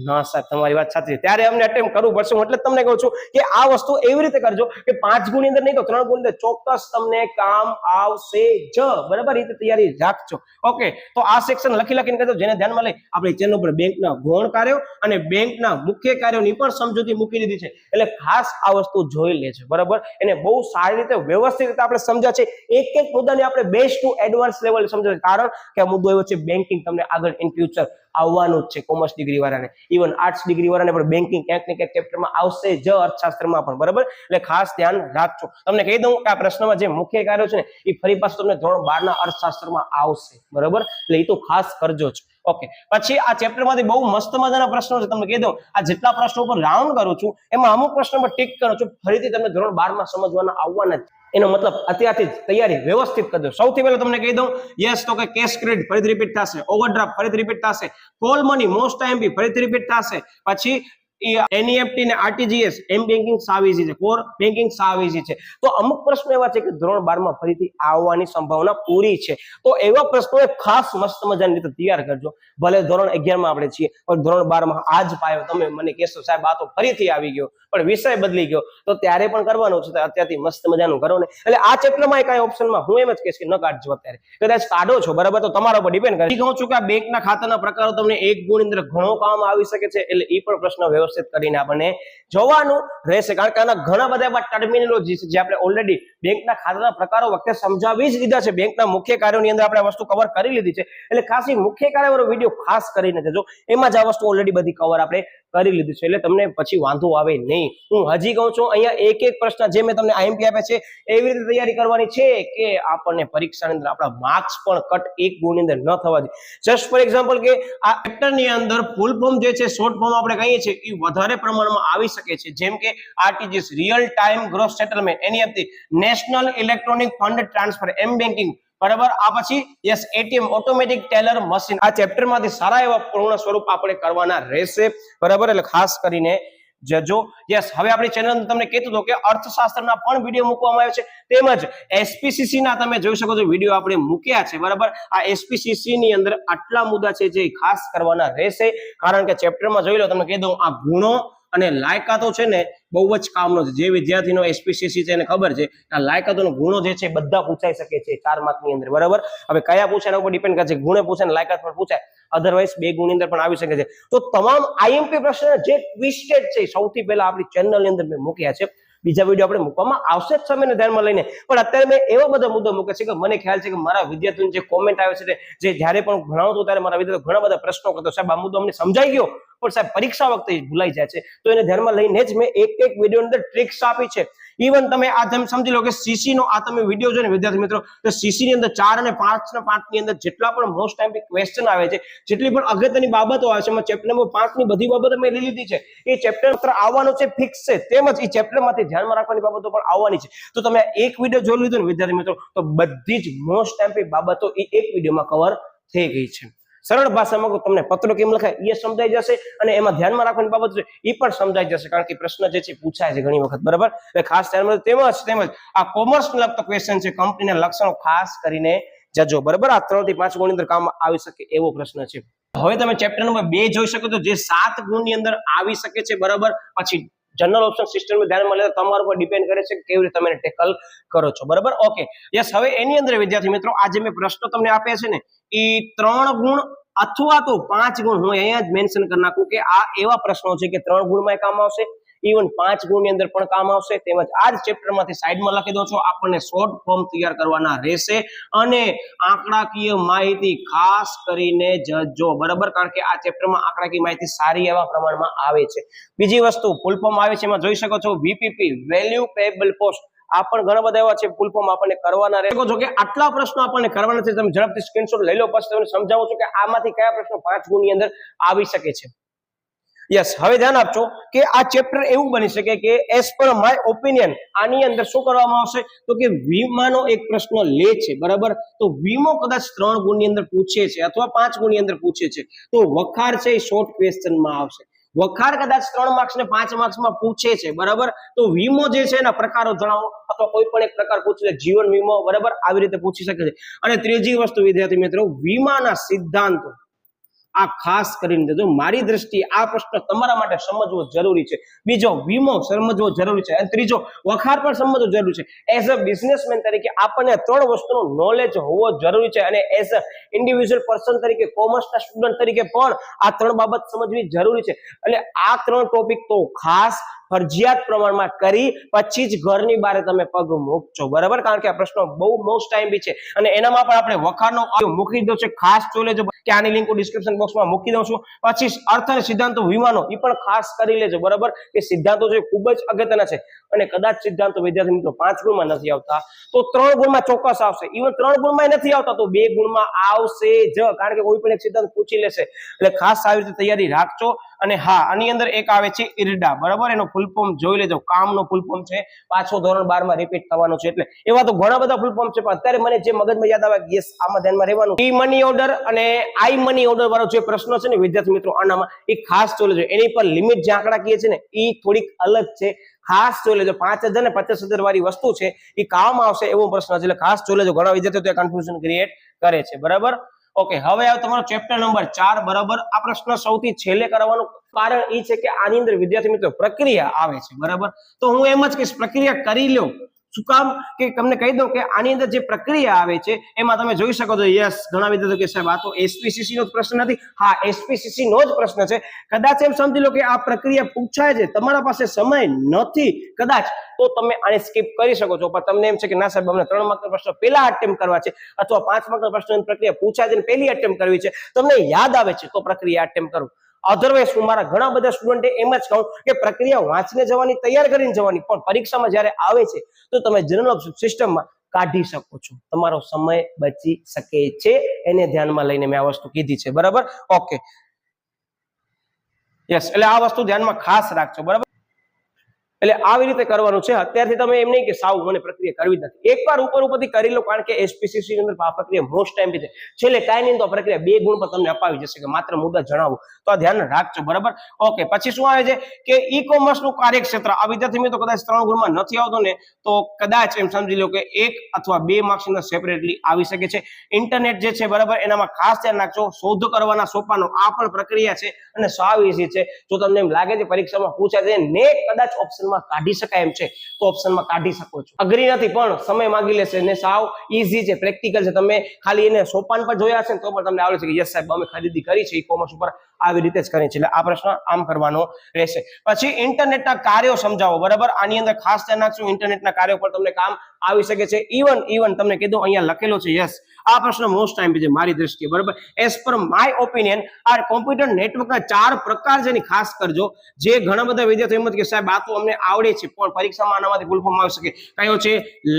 ના સાહેબ? તમારી વાત સાચી છે, ત્યારે અમને અટેમ્પ્ટ કરવું પડશે. હું એટલે તમને કહું છું કે આ વસ્તુ એવી રીતે કરજો કે 5 ગુણની અંદર નહીં તો 3 ગુણની અંદર ચોક્કસ તમને કામ આવશે જ બરાબર. રીતે તૈયારી રાખજો. ઓકે, તો આ સેક્શન લખીને કરજો, જેને ધ્યાનમાં લઈ આપણી ચેનલ ઉપર બેંકના ગૌણ કાર્યો અને બેંકના મુખ્ય કાર્યોની પણ સમજૂતી મૂકી દીધી છે. એટલે ખાસ આ વસ્તુ જોઈ લેજો બરાબર. એને બહુ સારી રીતે વ્યવસ્થિત રીતે આપણે સમજ્યા છે, એક મુદ્દાને આપણે બેઝ ટુ એડવાન્સ લેવલ સમજ્યા, કારણ કે આ મુદ્દો એવો છે બેન્કિંગ તમને આગળ ઇન ફ્યુચર આવવાનું જ છે. કોમર્સ ડિગ્રી વાળાને, ઇવન આર્ટ્સ ડિગ્રી વાળાને પણ બેન્કિંગ ક્યાંક ને ક્યાંક ચેપ્ટરમાં આવશે જ, અર્થશાસ્ત્રમાં પણ બરાબર. એટલે ખાસ ધ્યાન રાખજો. તમને કહી દઉં કે આ પ્રશ્નમાં જે મુખ્ય કાર્યો છે ને એ ફરી પાછું તમને ધોરણ 12 ના અર્થશાસ્ત્રમાં આવશે બરાબર. એટલે એ તો ખાસ કરજો જ. ઓકે, પછી આ ચેપ્ટરમાંથી બહુ મસ્ત મજાના પ્રશ્નો છે. તમને કહી દઉં આ જેટલા પ્રશ્નો ઉપર રાઉન્ડ કરું છું એમાં અમુક પ્રશ્નો પર ટિક કરું છું, ફરીથી તમને ધોરણ 12 માં સમજવાના આવવાના જ. એનો મતલબ અત્યારથી જ તૈયારી વ્યવસ્થિત કરજો. સૌથી પહેલા તમને કહી દઉં યસ તો કે કેશ ક્રેડિટ ફરીથી રિપીટ થશે, ઓવરડ્રાફ્ટ ફરીથી રિપીટ થશે, કોલ મની મોસ્ટ IMP ફરીથી રિપીટ થશે, પછી NEFT ને RTGS એમ બેન્કિંગ સાવ ઈઝી છે, કોર બેન્કિંગ સાવ ઈઝી છે. તો અમુક પ્રશ્નો એવા છે કે ધોરણ 12 માં ફરીથી આવવાની સંભાવના પૂરી છે. તો એવા પ્રશ્નો ખાસ મસ્ત મજાની રીતે તૈયાર કરજો. ભલે ધોરણ 11 માં આપણે છીએ પણ ધોરણ 12 માં આજ પાયો તમે મને કહેશો સાહેબ આ તો ફરીથી આવી ગયો પણ વિષય બદલી ગયો, તો ત્યારે પણ કરવાનું છે. અત્યારથી મસ્ત મજાનું કરો ને. એટલે આ ચેપ્ટરમાં કઈ ઓપ્શનમાં હું એમ જ કહીશ કે ન કાઢજો. અત્યારે કદાચ કાઢો છો બરાબર તો તમારા ઉપર ડિપેન્ડ કરે. કહું છું કે આ બેંકના ખાતાના પ્રકારો તમને એક ગુણ અંદર ઘણો કામ આવી શકે છે. એટલે એ પણ પ્રશ્ન વ્યવસ્થિત કરીને આપણને જોવાનું રહેશે, કારણ કે આના ઘણા બધા એવા ટર્મિનોલોજી છે જે આપણે ઓલરેડી બેંકના ખાતાના પ્રકારો વખતે સમજાવી જ દીધા છે. બેંકના મુખ્ય કાર્યોની અંદર આપણે વસ્તુ કવર કરી લીધી છે. એટલે ખાસ મુખ્ય કાર્યવાળો વિડીયો ખાસ કરીને જજો, એમાં જ આ વસ્તુ ઓલરેડી બધી કવર આપણે કરી લીધી છે. એટલે તમને પછી વાંધો આવે નહીં. હું હજી કહું છું અહીંયા એક એક પ્રશ્ન જે મેં તમને IMP આપ્યા છે એવી રીતે તૈયારી કરવાની છે કે આપણને પરીક્ષાની અંદર આપણા માર્ક્સ પણ કટ એક ગુણની અંદર ન થવા દે. જસ્ટ ફોર એક્ઝામ્પલ કે આ ચેપ્ટરની અંદર ફૂલ ફોર્મ જે છે, શોર્ટ ફોર્મ આપણે કહીએ છીએ એ વધારે પ્રમાણમાં આવી શકે છે. જેમ કે RTGS real time gross settlement, NEFT national electronic fund transfer, M banking બરાબર. આ પછી yes ATM automatic teller machine. આ ચેપ્ટર માંથી સારા એવા પૂર્ણ સ્વરૂપ આપણે કરવાના રહેશે બરાબર. એટલે ખાસ કરીને જજો. યસ હવે આપણી ચેનલ તમને કહેતો હતો કે અર્થશાસ્ત્રના પણ વિડીયો મૂકવામાં આવ્યો છે, તેમજ SPCC ના તમે જોઈ શકો છો વિડીયો આપણે મૂક્યા છે બરાબર. આ SPCC ની અંદર આટલા મુદ્દા છે જે ખાસ કરવાના રહેશે, કારણ કે ચેપ્ટરમાં જોઈ લો તમને કહી દઉં આ ગુણો અને લાયકાતો છે ને બહુ જ કામનો છે. જે વિદ્યાર્થીનો SPCC છે એને ખબર છે આ લાયકાતોનો ગુણો જે છે બધા પૂછાઈ શકે છે 4 માર્ક ની અંદર બરાબર. હવે કયા પૂછાય એના ઉપર ડિપેન્ડ કરે છે, ગુણે પૂછાય ને લાયકાત પર પૂછાય, અધરવાઇઝ 2 ગુણ ની અંદર પણ આવી શકે છે. તો તમામ IMP પ્રશ્ન જે ટ્વિસ્ટેડ છે સૌથી પહેલા આપણી ચેનલ ની અંદર મેં મૂક્યા છે. બીજા વિડીયો આપણે મૂકવામાં આવશે જ સમયને ધ્યાનમાં લઈને, પણ અત્યારે મેં એવા બધા મુદ્દા મૂક્યા છે કે મને ખ્યાલ છે કે મારા વિદ્યાર્થીઓને જે કોમેન્ટ આવે છે, જે જ્યારે પણ ભણાવતો ત્યારે મારા વિદ્યાર્થીઓ ઘણા બધા પ્રશ્નો કરતો, સાહેબ આ મુદ્દો અમને સમજાઈ ગયો પણ સાહેબ પરીક્ષા વખતે ભૂલાઈ જાય છે. તો એને ધ્યાનમાં લઈને જ મેં એક એક વિડીયો અંદર ટ્રિક્સ આપી છે. ઇવન તમે આ તમે સમજી લો કે CC નો આ તમે વિડીયો જો ને વિદ્યાર્થી મિત્રો, તો CC ની અંદર 4 અને 5 ના 5 ની અંદર જેટલા પણ મોસ્ટ ટાઈમ ક્વેશ્ચન આવે છે, જેટલી પણ અગત્યની બાબતો આવે છે, એમાં ચેપ્ટર નંબર 5 ની બધી બાબતો મેં લઈ લીધી છે. એ ચેપ્ટર માત્ર આવવાનો છે ફિક્સ છે, તેમજ એ ચેપ્ટર માંથી ધ્યાનમાં રાખવાની બાબતો પણ આવવાની છે. તો તમે એક વિડીયો જોઈ લીધો ને વિદ્યાર્થી મિત્રો, તો બધી જ મોસ્ટ ટાઈમ બાબતો એ એક વિડીયોમાં કવર થઈ ગઈ છે. સરળ ભાષામાં તમને પત્ર કેમ લખાય એ સમજાઈ જશે, અને એમાં ધ્યાનમાં રાખવાની બાબત છે એ પણ સમજાઈ જશે, કારણ કે પ્રશ્ન જે છે પૂછાય છે ઘણી વખત બરાબર. એટલે ખાસ ધ્યાનમાં તેમજ આ કોમર્સ ને લગતો ક્વેશ્ચન છે, કંપનીના લક્ષણો ખાસ કરીને જજો બરાબર. આ 3 થી 5 ગુણની અંદર કામ આવી શકે એવો પ્રશ્ન છે. હવે તમે ચેપ્ટર નંબર 2 જોઈ શકો છો, જે 7 ગુણની અંદર આવી શકે છે બરાબર. પછી જનરલ ઓપ્શન સિસ્ટમ માં ધ્યાનમાં લેતા તમારા ઉપર ડિપેન્ડ કરે છે કે કેવી રીતે તમે ટેકલ કરો છો બરાબર. ઓકે યસ હવે એની અંદર વિદ્યાર્થી મિત્રો આજે મેં પ્રશ્નો તમને આપ્યા છે ને એ 3 ગુણ અથવા તો 5 ગુણ હું અહીંયા જ મેન્શન કરી નાખું કે આ એવા પ્રશ્નો છે કે 3 ગુણમાં કામ આવશે, ઇવન 5 ગુણની અંદર પણ કામ આવશે. તેમજ આ જ ચેપ્ટરમાંથી સાઈડમાં લખી દો છો, આપણને શોર્ટ ફોર્મ તૈયાર કરવાના રહેશે અને આંકડાકીય માહિતી ખાસ કરીને જજો બરાબર, કારણ કે આ ચેપ્ટરમાં આંકડાકીય માહિતી સારી એવા પ્રમાણમાં આવે છે. બીજી વસ્તુ ફૂલ ફોર્મ આવે છે, એમાં જોઈ શકો છો VPP વેલ્યુ પેએબલ પોસ્ટ, આ પણ ઘણા બધા એવા છે ફૂલ ફોર્મ આપણને કરવાના રહે છે કે આટલા પ્રશ્નો આપણને કરવાના છે. તમે ઝડપથી સ્ક્રીનશોટ લઈ લો, પછી તમને સમજાવું છું કે આમાંથી કયા પ્રશ્નો 5 ગુણની અંદર આવી શકે છે. યસ હવે ધ્યાન આપજો કે આ ચેપ્ટર એવું બની શકે કે એઝ પર માય ઓપિનિયન આની અંદર શું કરવામાં આવશે તો કે વીમાનો એક પ્રશ્ન લે છે બરાબર. તો વીમો કદાચ 3 ગુણની અંદર પૂછે છે અથવા 5 ગુણની અંદર પૂછે છે, તો વખાર છે એ શોર્ટ ક્વેશ્ચનમાં આવશે. વખાર કદાચ 3 માર્ક્સ ને 5 માર્ક્સ માં પૂછે છે બરાબર, તો વીમો જે છે એના પ્રકારો જણાવો અથવા કોઈ પણ એક પ્રકાર પૂછે, જીવન વીમો બરાબર આવી રીતે પૂછી શકે છે. અને ત્રીજી વસ્તુ વિદ્યાર્થી મિત્રો, વીમાના સિદ્ધાંતો આ ખાસ કરીને દેજો. મારી દ્રષ્ટિએ આ પ્રશ્ન તમારા માટે સમજવો જરૂરી છે. બીજો વીમો સમજવો જરૂરી છે, અને ત્રીજો વખાર પણ સમજવો જરૂરી છે. એઝ અ બિઝનેસમેન તરીકે આપણને 3 વસ્તુનું નોલેજ હોવો જરૂરી છે, અને એઝ અ ઇન્ડિવિડ્યુઅલ પર્સન તરીકે, કોમર્સના સ્ટુડન્ટ તરીકે પણ આ 3 બાબત સમજવી જરૂરી છે. એટલે આ 3 ટોપિક તો ખાસ ફરજિયાત પ્રમાણમાં કરી પછી જ ઘરની બહાર તમે પગ મૂકજો બરાબર, કારણ કે આ પ્રશ્નો બહુ મોસ્ટ ટાઈમ બી છે અને એનામાં પણ આપણે વખારનો મૂકી દો છે, ખાસ જોઈ લેજો કે આની લિંક ડિસ્ક્રિપ્શન બોક્સમાં મૂકી દઉં છું. પછી અર્થ અને સિદ્ધાંતો વીમાનો એ પણ ખાસ કરી લેજો બરાબર, કે સિદ્ધાંતો છે ખૂબ જ અગત્યના છે. અને કદાચ સિદ્ધાંતો વિદ્યાર્થી મિત્રો 5 ગુણમાં નથી આવતા તો 3 ગુણમાં ચોક્કસ આવશે. ઇવન 3 ગુણમાં નથી આવતા તો 2 ગુણમાં આવશે જ, કારણ કે કોઈ પણ એક સિદ્ધાંત પૂછી લેશે. એટલે ખાસ આવી રીતે તૈયારી રાખજો. અને હા આની અંદર એક આવે છે ઈરડા, બરાબર, એનો ફૂલ ફોર્મ જોઈ લેજો, કામનો ફૂલ ફોર્મ છે, પાછો ધોરણ 12 માં રિપીટ થવાનો છે, એટલે એવા તો ઘણા બધા ફૂલ ફોર્મ છે, પણ અત્યારે મને જે મગજમાં યાદ આવે યસ આમાં ધ્યાનમાં રહેવાનું ઈ મની ઓર્ડર અને આઈ મની ઓર્ડર વાળો જે પ્રશ્ન છે ને વિદ્યાર્થી મિત્રો આનામાં એ ખાસ જોઈ લેજો, એની પર લિમિટ જે આંકડાકીય છે ને એ થોડીક અલગ છે, ખાસ જોઈ લેજો, 5,000 ને 50,000 વાળી વસ્તુ છે એ કામ આવશે એવો પ્રશ્ન છે, એટલે ખાસ જોઈ લેજો, ઘણા વિદ્યાર્થીઓ તો કન્ફ્યુઝન ક્રિએટ કરે છે, બરાબર. ઓકે, હવે આવે તમારો ચેપ્ટર નંબર 4, બરાબર. આ પ્રશ્ન સૌથી છેલ્લે કરવાનું કારણ એ છે કે આની અંદર વિદ્યાર્થી મિત્રો પ્રક્રિયા આવે છે, બરાબર. તો હું એમ જ કહીશ પ્રક્રિયા કરી લો, શું કામ કે તમને કહી દઉં કે આની અંદર જે પ્રક્રિયા આવે છે એમાં તમે જોઈ શકો છો યસ ઘણા વિદ્યાર્થીઓ કે સાહેબ આ તો એસપીસીસી નો પ્રશ્ન નથી, હા એસપીસીસી નો જ પ્રશ્ન છે, કદાચ એમ સમજી લો કે આ પ્રક્રિયા પૂછાય છે, તમારા પાસે સમય નથી કદાચ, તો તમે આને સ્કીપ કરી શકો છો, પણ તમને એમ છે કે ના સાહેબ અમને 3 માર્કનો પ્રશ્ન પહેલા અટેમ્પ્ટ કરવા છે અથવા 5 માર્કનો પ્રશ્ન પ્રક્રિયા પૂછાય છે પહેલી અટેમ્પ્ટ કરવી છે, તમને યાદ આવે છે તો પ્રક્રિયા અટેમ્પ્ટ કરો. અધરવાઇઝ હું મારા ઘણા બધા સ્ટુડન્ટે એમ જ કહું કે પ્રક્રિયા વાંચીને જવાની, તૈયાર કરીને જવાની, પણ પરીક્ષામાં જ્યારે આવે છે તો તમે જનરલ ઓપ્શન સિસ્ટમમાં કાઢી શકો છો, તમારો સમય બચી શકે છે, એને ધ્યાનમાં લઈને મેં આ વસ્તુ કીધી છે, બરાબર. ઓકે યસ, એટલે આ વસ્તુ ધ્યાનમાં ખાસ રાખજો, બરાબર. એટલે આવી રીતે કરવાનું છે, અત્યારથી તમે એમ નહીં કે સાવ મને પ્રક્રિયા કરવી નથી, એકવાર ઉપરથી કરી લો, કારણ કે એસપીસીસી ની અંદર આ પ્રક્રિયા મોસ્ટ ટાઈમ છે, છેલ્લે કાંઈ નહીં તો પ્રક્રિયા 2 ગુણ પર તમને અપાવી જશે કે માત્ર મુદ્દા જણાવો, તો આ ધ્યાન રાખજો, બરાબર. ઓકે, પછી શું આવે છે કે ઈ કોમર્સ નું કાર્યક્ષેત્ર, આ વિદ્યાર્થી મિત્રો કદાચ 3 ગુણમાં નથી આવતો ને તો કદાચ એમ સમજી લો કે 1 અથવા 2 માર્ક્સ ની સેપરેટલી આવી શકે છે. ઇન્ટરનેટ જે છે, બરાબર, એનામાં ખાસ ધ્યાન રાખજો, શોધ કરવાના સોપાનો આ પણ પ્રક્રિયા છે અને સાવ ઈઝી છે, જો તમને એમ લાગે છે પરીક્ષામાં પૂછાય છે ને કદાચ ઓપ્શન કાઢી શકાય એમ છે તો ઓપ્શનમાં કાઢી શકો છો, અઘરી નથી પણ સમય માંગી લેશે ને સાવ ઈઝી છે, પ્રેક્ટિકલ છે, તમે ખાલી એને સોપાન પર જોયા હશે ને તો પણ તમને આવડે છે કે યસ સાહેબ અમે ખરીદી કરી છે ઈ કોમર્સ ઉપર આવી રીતે જ કરી છે, એટલે આ પ્રશ્ન આમ કરવાનો રહેશે. પછી ઇન્ટરનેટના કાર્યો સમજાવો, બરાબર, આની અંદર ખાસ ધ્યાન રાખજો, ઇન્ટરનેટના કાર્યો પર તમને કામ આવી શકે છે, ઇવન તમને કીધું અહીંયા લખેલો છે યસ આ પ્રશ્ન મોસ્ટ ટાઈમ છે મારી દ્રષ્ટિએ, બરાબર. એઝ પર માય ઓપિનિયન આ કોમ્પ્યુટર નેટવર્કના 4 પ્રકાર છે એની ખાસ કરજો, જે ઘણા બધા વિદ્યાર્થીઓ એમ કે સાહેબ આ તો અમને આવડે છે પણ પરીક્ષામાં આનામાંથી ફૂલ ફોર્મ આવી શકે, કયો છે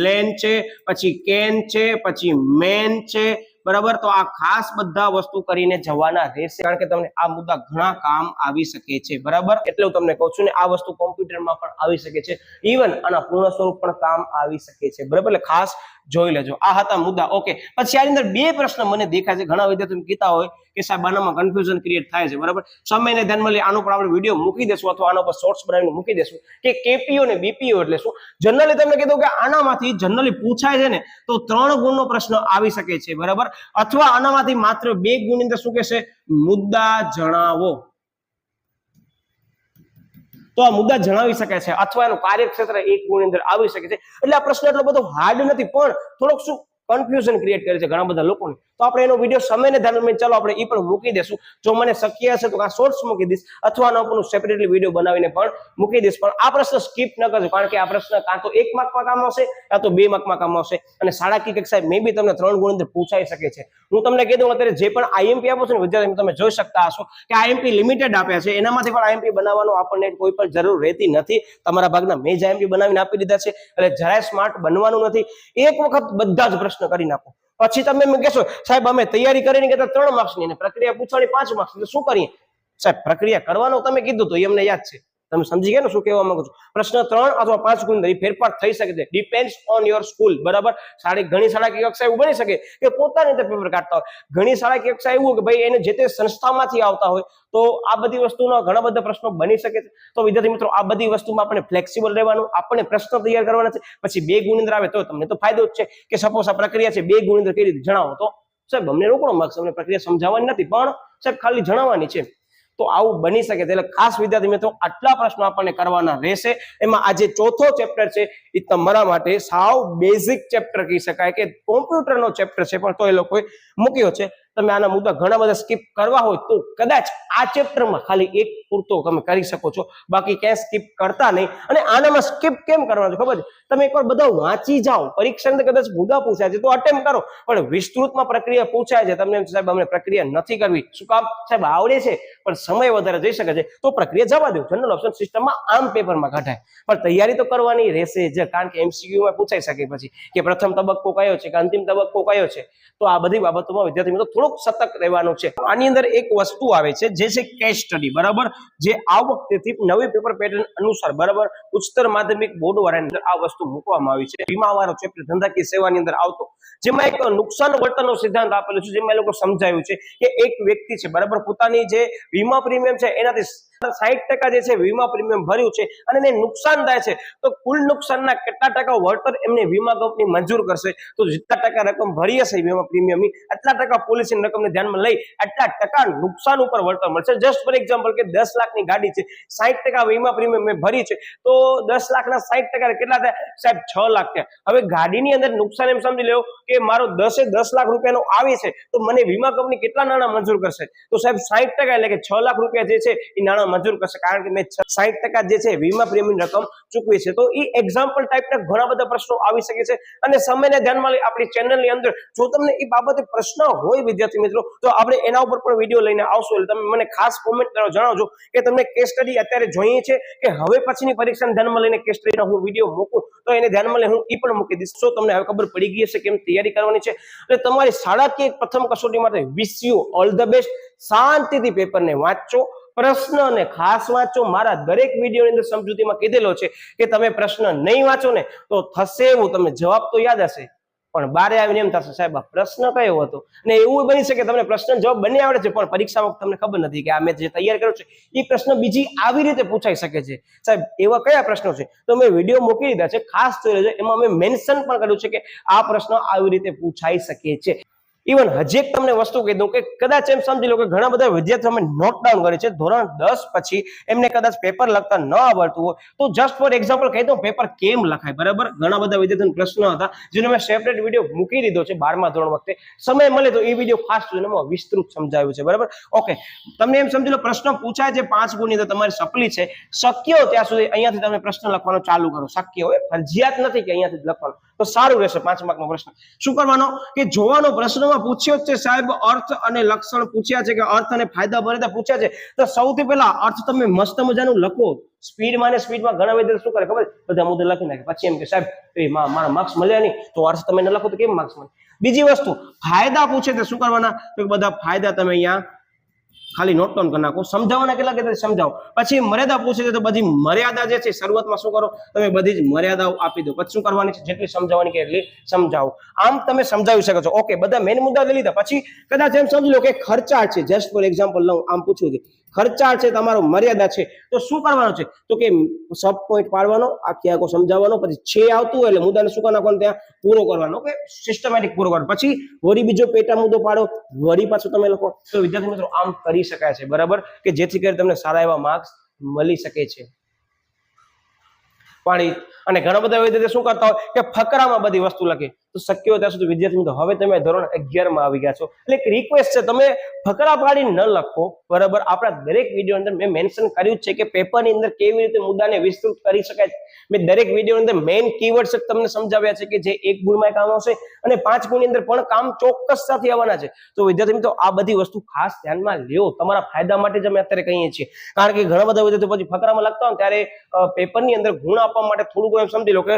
લેન છે, પછી કેન છે, પછી મેન છે, બરાબર. તો આ ખાસ બધા વસ્તુ કરીને જવાના રહેશે, કારણ કે તમને આ મુદ્દા ઘણા કામ આવી શકે છે, બરાબર. એટલે હું તમને કહું છું ને આ વસ્તુ કોમ્પ્યુટરમાં પણ આવી શકે છે, ઇવન આના પૂર્ણ સ્વરૂપ પણ કામ આવી શકે છે, બરાબર. એટલે ખાસ જોઈ લેજો, આ હતા મુદ્દા. ઓકે, પછી આની અંદર 2 પ્રશ્ન મને દેખાય છે, ઘણા વિદ્યાર્થીઓ કહેતા હોય કે સાહેબ આનામાં કન્ફ્યુઝન ક્રિએટ થાય છે, બરાબર. સમયને ધ્યાનમાં લઈ આનો પર આપણે વિડીયો મૂકી દેશું અથવા આના પર શોર્ટ્સ બનાવીને મૂકી દેશું કે કેપીઓ ને બીપીઓ એટલે શું. જનરલી તમને કીધું કે આનામાંથી જનરલી પૂછાય છે ને તો 3 ગુણનો પ્રશ્ન આવી શકે છે, બરાબર, અથવા આનામાંથી માત્ર 2 ગુણની અંદર શું કહેશે મુદ્દા જણાવો, તો આ મુદ્દા જણાવી શકાય છે, અથવા એનું કાર્યક્ષેત્ર 1 ગુણની અંદર આવી શકે છે, એટલે આ પ્રશ્ન એટલો બધો હાર્ડ નથી પણ થોડોક શું કન્ફ્યુઝન ક્રિએટ કરે છે ઘણા બધા લોકોને, તો આપણે એનો વિડીયો સમયને ધ્યાનમાં ચાલો આપણે એ પણ મૂકી દેશું, જો મને શક્ય હશે તો આ શોર્ટ્સ મૂકી દઈશ અથવા આનો પણ સેપરેટલી વિડીયો બનાવીને પણ મૂકી દઈશ, પણ આ પ્રશ્ન સ્કીપ ન કરજો, કારણ કે આ પ્રશ્ન કાં તો 1 માર્કમાં કામ આવશે કાં તો 2 માર્કમાં કામ આવશે, અને શાળાકીય કક્ષાએ મે બી તમને 3 ગુણ અંદર પૂછાઈ શકે છે. હું તમને કહી દઉં અત્યારે જે પણ આઈએમપી આપો છો ને વિદ્યાર્થી તમે જોઈ શકતા હશો કે આઈએમપી લિમિટેડ આપ્યા છે, એનામાંથી પણ આઈએમપી બનાવવાનો આપણને કોઈ પણ જરૂર રહેતી નથી, તમારા ભાગના મેં જ આઈએમપી બનાવીને આપી દીધા છે, એટલે જરાય સ્માર્ટ બનવાનું નથી, એક વખત બધા જ પ્રશ્ન કરી નાખો, પછી તમે એમ કહેશો સાહેબ અમે તૈયારી કરીને કહેતા 3 માર્ક્સની અને પ્રક્રિયા પૂછવાની 5 માર્ક્સ, એટલે શું કરીએ સાહેબ પ્રક્રિયા કરવાનો તમે કીધું તો એ અમને યાદ છે, તમે સમજી ગયા ને શું કહેવા માંગુ છું. પ્રશ્ન 3 અથવા 5 ગુણ ફેરફાર થઈ શકે છે, ડિપેન્ડ્સ ઓન યોર સ્કૂલ, બરાબર. ઘણી શાળાકીય કક્ષા એવું બની શકે કે પોતાની રીતે પેપર કાઢતા હોય, ઘણી શાળાકીય કક્ષા એવું કે ભાઈ એને જે તે સંસ્થામાંથી આવતા હોય, તો આ બધી વસ્તુના ઘણા બધા પ્રશ્નો બની શકે છે. તો વિદ્યાર્થી મિત્રો આ બધી વસ્તુમાં આપણે ફ્લેક્સિબલ રહેવાનું, આપણે પ્રશ્ન તૈયાર કરવાના છે, પછી 2 ગુણ અંદર આવે તો તમને તો ફાયદો જ છે કે સપોઝ આ પ્રક્રિયા છે 2 ગુણ અંદર કઈ રીતે જણાવો, તો સાહેબ અમને રોકડો માર્ક્સ, અમને પ્રક્રિયા સમજાવવાની નથી પણ સાહેબ ખાલી જણાવવાની છે, તો આવું બની શકે છે. એટલે ખાસ વિદ્યાર્થી મિત્રો આટલા પ્રશ્નો આપણને કરવાના રહેશે. એમાં આ જે ચોથો ચેપ્ટર છે એ તમારા માટે સાવ બેઝિક ચેપ્ટર કહી શકાય કે કોમ્પ્યુટરનો ચેપ્ટર છે, પણ તો એ લોકોએ મૂક્યો છે. તમે આના મુદ્દા ઘણા બધા સ્કીપ કરવા હોય તો કદાચ આ ચેપ્ટરમાં ખાલી 1 પૂરતો તમે કરી શકો છો, બાકી ક્યાંય સ્કીપ કરતા નહીં. અને આનામાં સ્કીપ કેમ કરવાનું છે ખબર છે, તમે એકવાર બધા વાંચી જાઓ, પરીક્ષાની અંદર કદાચ મુદ્દા પૂછાય છે તો અટેમ્પ કરો, પણ વિસ્તૃતમાં પ્રક્રિયા પૂછાય છે, તમને સાહેબ અમને પ્રક્રિયા નથી કરવી, શું કામ સાહેબ આવડે છે પણ સમય વધારે જઈ શકે છે, તો પ્રક્રિયા જવા દો, જનરલ ઓપ્શન સિસ્ટમમાં આમ પેપરમાં કઢાય, પણ તૈયારી તો કરવાની રહેશે જ, કારણ કે એમસીક્યુમાં પૂછાઈ શકે પછી કે પ્રથમ તબક્કો કયો છે કે અંતિમ તબક્કો કયો છે, તો આ બધી બાબતોમાં વિદ્યાર્થી મિત્રો થોડો થોડુંક સતર્ક રહેવાનું છે. આની અંદર એક વસ્તુ આવે છે જે છે કેસ સ્ટડી, બરાબર, જે આ વખતેથી નવી પેપર પેટર્ન અનુસાર, બરાબર, ઉચ્ચતર માધ્યમિક બોર્ડ વાળાની અંદર આ વસ્તુ મૂકવામાં આવી છે. વીમા વાળો ચેપ્ટર ધંધાકીય સેવાની અંદર આવતો, જેમાં એક નુકસાન વર્તનનો સિદ્ધાંત આપેલો છે, જેમાં એ લોકો સમજાવ્યું છે કે એક વ્યક્તિ છે, બરાબર, પોતાની જે વીમા પ્રીમિયમ છે એનાથી 60% જે છે વીમા પ્રીમિયમ ભર્યું છે અને એને નુકસાન થાય છે, તો કુલ નુકસાનના કેટલા ટકા વળતર એમને વીમા કંપની મંજૂર કરશે? તો જેટલા ટકા રકમ ભરી હશે વીમા પ્રીમિયમની, આટલા ટકા પોલિસીની રકમને ધ્યાનમાં લઈ આટલા ટકા નુકસાન ઉપર વળતર મળશે. જસ્ટ ફોર એક્ઝામ્પલ કે 10 લાખની ગાડી છે, 60% વીમા પ્રીમિયમ મેં ભરી છે, તો 10 લાખના 60% કેટલા થાય સાહેબ? 6 લાખ થયા. હવે ગાડીની અંદર નુકસાન એમ સમજી લેવો કે મારો 10 લાખ રૂપિયાનો આવે છે, તો મને વીમા કંપની કેટલા નાણાં મંજૂર કરશે? તો સાહેબ 60% એટલે કે 6 લાખ રૂપિયા જે છે એ નાણાં મંજૂર કરશે, કારણ કે મેં 60% જે છે વીમા પ્રીમિયમની રકમ ચૂકવી છે. તો એ એક્ઝામ્પલ ટાઈપના ઘણા બધા પ્રશ્નો આવી શકે છે અને સમયને ધ્યાનમાં લઈ આપણી ચેનલની અંદર જો તમને એ બાબતે પ્રશ્ન હોય વિદ્યાર્થી મિત્રો, તો આપણે એના ઉપર પણ વિડીયો લઈને આવશું. એટલે તમે મને ખાસ કોમેન્ટ કરો, જણાવજો કે તમને કેસ સ્ટડી અત્યારે જોઈએ છે કે હવે પછીની પરીક્ષાને ધ્યાનમાં લઈને કેસ સ્ટડીનો હું વિડીયો મૂકું, તો એને ધ્યાનમાં લઈ હું એ પણ મૂકી દઈશ. તો તમને હવે ખબર પડી ગઈ હશે કેમ તૈયારી કરવાની છે. એટલે તમારી શાળાકીય પ્રથમ કસોટી માટે wish you all the best. શાંતિથી પેપરને વાંચો, પ્રશ્નને ખાસ વાંચો. મારા દરેક વિડીયોની અંદર સમજૂતીમાં કીધેલો છે કે તમે પ્રશ્ન નહીં વાંચો ને તો થશે એવું, તમને જવાબ તો યાદ હશે પણ બારે આવીને એમ થશે સાહેબ આ પ્રશ્ન કયો હતો, અને એવું બની શકે તમને પ્રશ્ન જવાબ બંને આવડે છે પણ પરીક્ષા વખતે તમને ખબર નથી કે આ મેં જે તૈયાર કર્યો છે એ પ્રશ્ન બીજી આવી રીતે પૂછાઈ શકે છે. સાહેબ એવા કયા પ્રશ્નો છે? તો મેં વિડીયો મૂકી દીધા છે, ખાસ જોઈ લેજો. એમાં મેં મેન્શન પણ કર્યું છે કે આ પ્રશ્ન આવી રીતે પૂછાઈ શકે છે. ઇવન હજી એક તમને વસ્તુ કહી દઉં કે કદાચ એમ સમજી લો કે ઘણા બધા વિદ્યાર્થીઓ અમે નોટ ડાઉન કરે છે, ધોરણ 10 પછી એમને કદાચ પેપર લખતા ન આવડતું હોય તો જસ્ટ ફોર એક્ઝામ્પલ કહી દઉં પેપર કેમ લખાય, બરાબર. ઘણા બધા વિદ્યાર્થીઓના પ્રશ્ન હતા જેનો મેં સેપરેટ વિડીયો મૂકી દીધો છે 12મા ધોરણ વખતે. સમય મળે તો એ વિડીયો ખાસ જોઈને એમાં વિસ્તૃત સમજાવ્યું છે, બરાબર. ઓકે, તમને એમ સમજી લો પ્રશ્ન પૂછાય છે 5 ગુણની અંદર તમારી સપ્લી છે, શક્ય હોય ત્યાં સુધી અહીંયાથી તમે પ્રશ્ન લખવાનો ચાલુ કરો. શક્ય હોય, ફરજિયાત નથી કે અહીંયાથી જ લખવાનું, તો સારું રહેશે. 5 માર્કનો પ્રશ્ન શું કરવાનો કે જોવાનો પ્રશ્નમાં પૂછ્યો છે સાહેબ અર્થ અને લક્ષણ પૂછ્યા છે કે અર્થ અને ફાયદા ભરેતા પૂછ્યા છે, તો સૌથી પહેલા અર્થ તમે મસ્ત મજાનું લખો. સ્પીડમાં ને સ્પીડમાં ઘણા વિદ્યાર્થીઓ શું કરે ખબર? બધા મુદ્દે લખી નાખે, પછી એમ કે સાહેબ મારા માર્ક્સ મળ્યા નહીં, તો અર્થ તમે ન લખો તો કેમ માર્ક્સ મળે? બીજી વસ્તુ ફાયદા પૂછે તો શું કરવાના? તો બધા ફાયદા તમે અહીંયા ખાલી નોટ ડાઉન કરી નાખો. સમજાવવાના કેટલા કે સમજાવો. પછી મર્યાદા પૂછે છે તો બધી મર્યાદા જે છે શરૂઆતમાં શું કરો તમે બધી જ મર્યાદાઓ આપી દો. પછી શું કરવાની છે? જેટલી સમજાવવાની કે એટલી સમજાવો. આમ તમે સમજાવી શકો છો. ઓકે, બધા મેઇન મુદ્દા લઈ લીધા. પછી કદાચ એમ સમજી લો કે ખર્ચાળ છે, જસ્ટ ફોર એક્ઝામ્પલ લઉં, આમ પૂછ્યું છે ખર્ચાળ છે તમારો મર્યાદા છે, તો શું કરવાનું છે? તો કે સબ પોઈન્ટ પાડવાનો, આખી આખો સમજાવવાનો, પછી છે આવતું હોય એટલે મુદ્દાને શું કરવાનું ત્યાં પૂરો કરવાનો. ઓકે, સિસ્ટમેટિક પૂરો કરવાનો. પછી વળી બીજો પેટા મુદ્દો પાડો, વળી પાછું તમે લખો. તો વિદ્યાર્થી મિત્રો આમ કરી શકાય છે, બરાબર, કે જેથી કરી તમને સારા એવા માર્ક્સ મળી શકે છે. અને ઘણા બધા વિદ્યાર્થીઓ શું કરતા હોય કે ફકરામાં બધી વસ્તુ લખે. તો શક્ય હોય ત્યાં સુધી વિદ્યાર્થી મિત્રો હવે તમે ધોરણ 11માં આવી ગયા છો એટલે એક રિક્વેસ્ટ છે, તમે ફકરા પાડીને ન લખો, બરાબર. આપણા દરેક વિડીયો અંદર મેં મેન્શન કર્યું છે કે પેપરની અંદર કેવી રીતે મુદ્દાને વિસ્તૃત કરી શકાય છે. મેં દરેક વિડીયો અંદર મેઇન કીવર્ડ્સ તમને સમજાવ્યા છે કે જે 1 ગુણમાં કામ આવશે અને 5 ગુણની અંદર પણ કામ ચોક્કસ સાથે આવવાના છે. તો વિદ્યાર્થી મિત્રો આ બધી વસ્તુ ખાસ ધ્યાનમાં લ્યો, તમારા ફાયદા માટે જ અમે અત્યારે કહીએ છીએ. કારણ કે ઘણા બધા વિદ્યાર્થીઓ પછી ફકરામાં લખતા હોય ત્યારે પેપરની અંદર ગુણ આપવા માટે થોડું એમ સમજી લો કે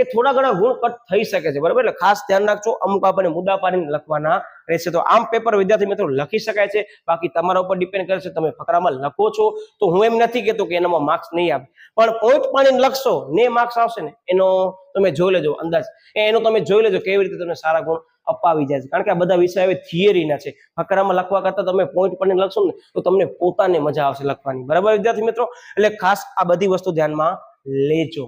એ થોડા ઘણા ગુણ કટ થઈ શકે છે, બરાબર. એટલે ખાસ ધ્યાન રાખજો, અમુક આપણને મુદ્દા પાડીને લખવાના રહેશે. તો આમ પેપર વિદ્યાર્થી મિત્રો લખી શકાય છે, બાકી તમારા ઉપર ડિપેન્ડ કરે છે તમે ફકરામાં લખો છો. તો હું એમ નથી કહેતો કે એનામાં માર્ક્સ નહીં આવે, પણ પોઈન્ટ પાડીને લખશો ને માર્ક્સ આવશે ને એનો તમે જોઈ લેજો અંદાજ, એનો તમે જોઈ લેજો કેવી રીતે તમને સારા ગુણ અપાવી જાય છે. કારણ કે આ બધા વિષય હવે થિયરીના છે, ફકરામાં લખવા કરતા તમે પોઈન્ટ પાડીને લખશો ને તો તમને પોતાને મજા આવશે લખવાની, બરાબર વિદ્યાર્થી મિત્રો. એટલે ખાસ આ બધી વસ્તુ ધ્યાનમાં લેજો.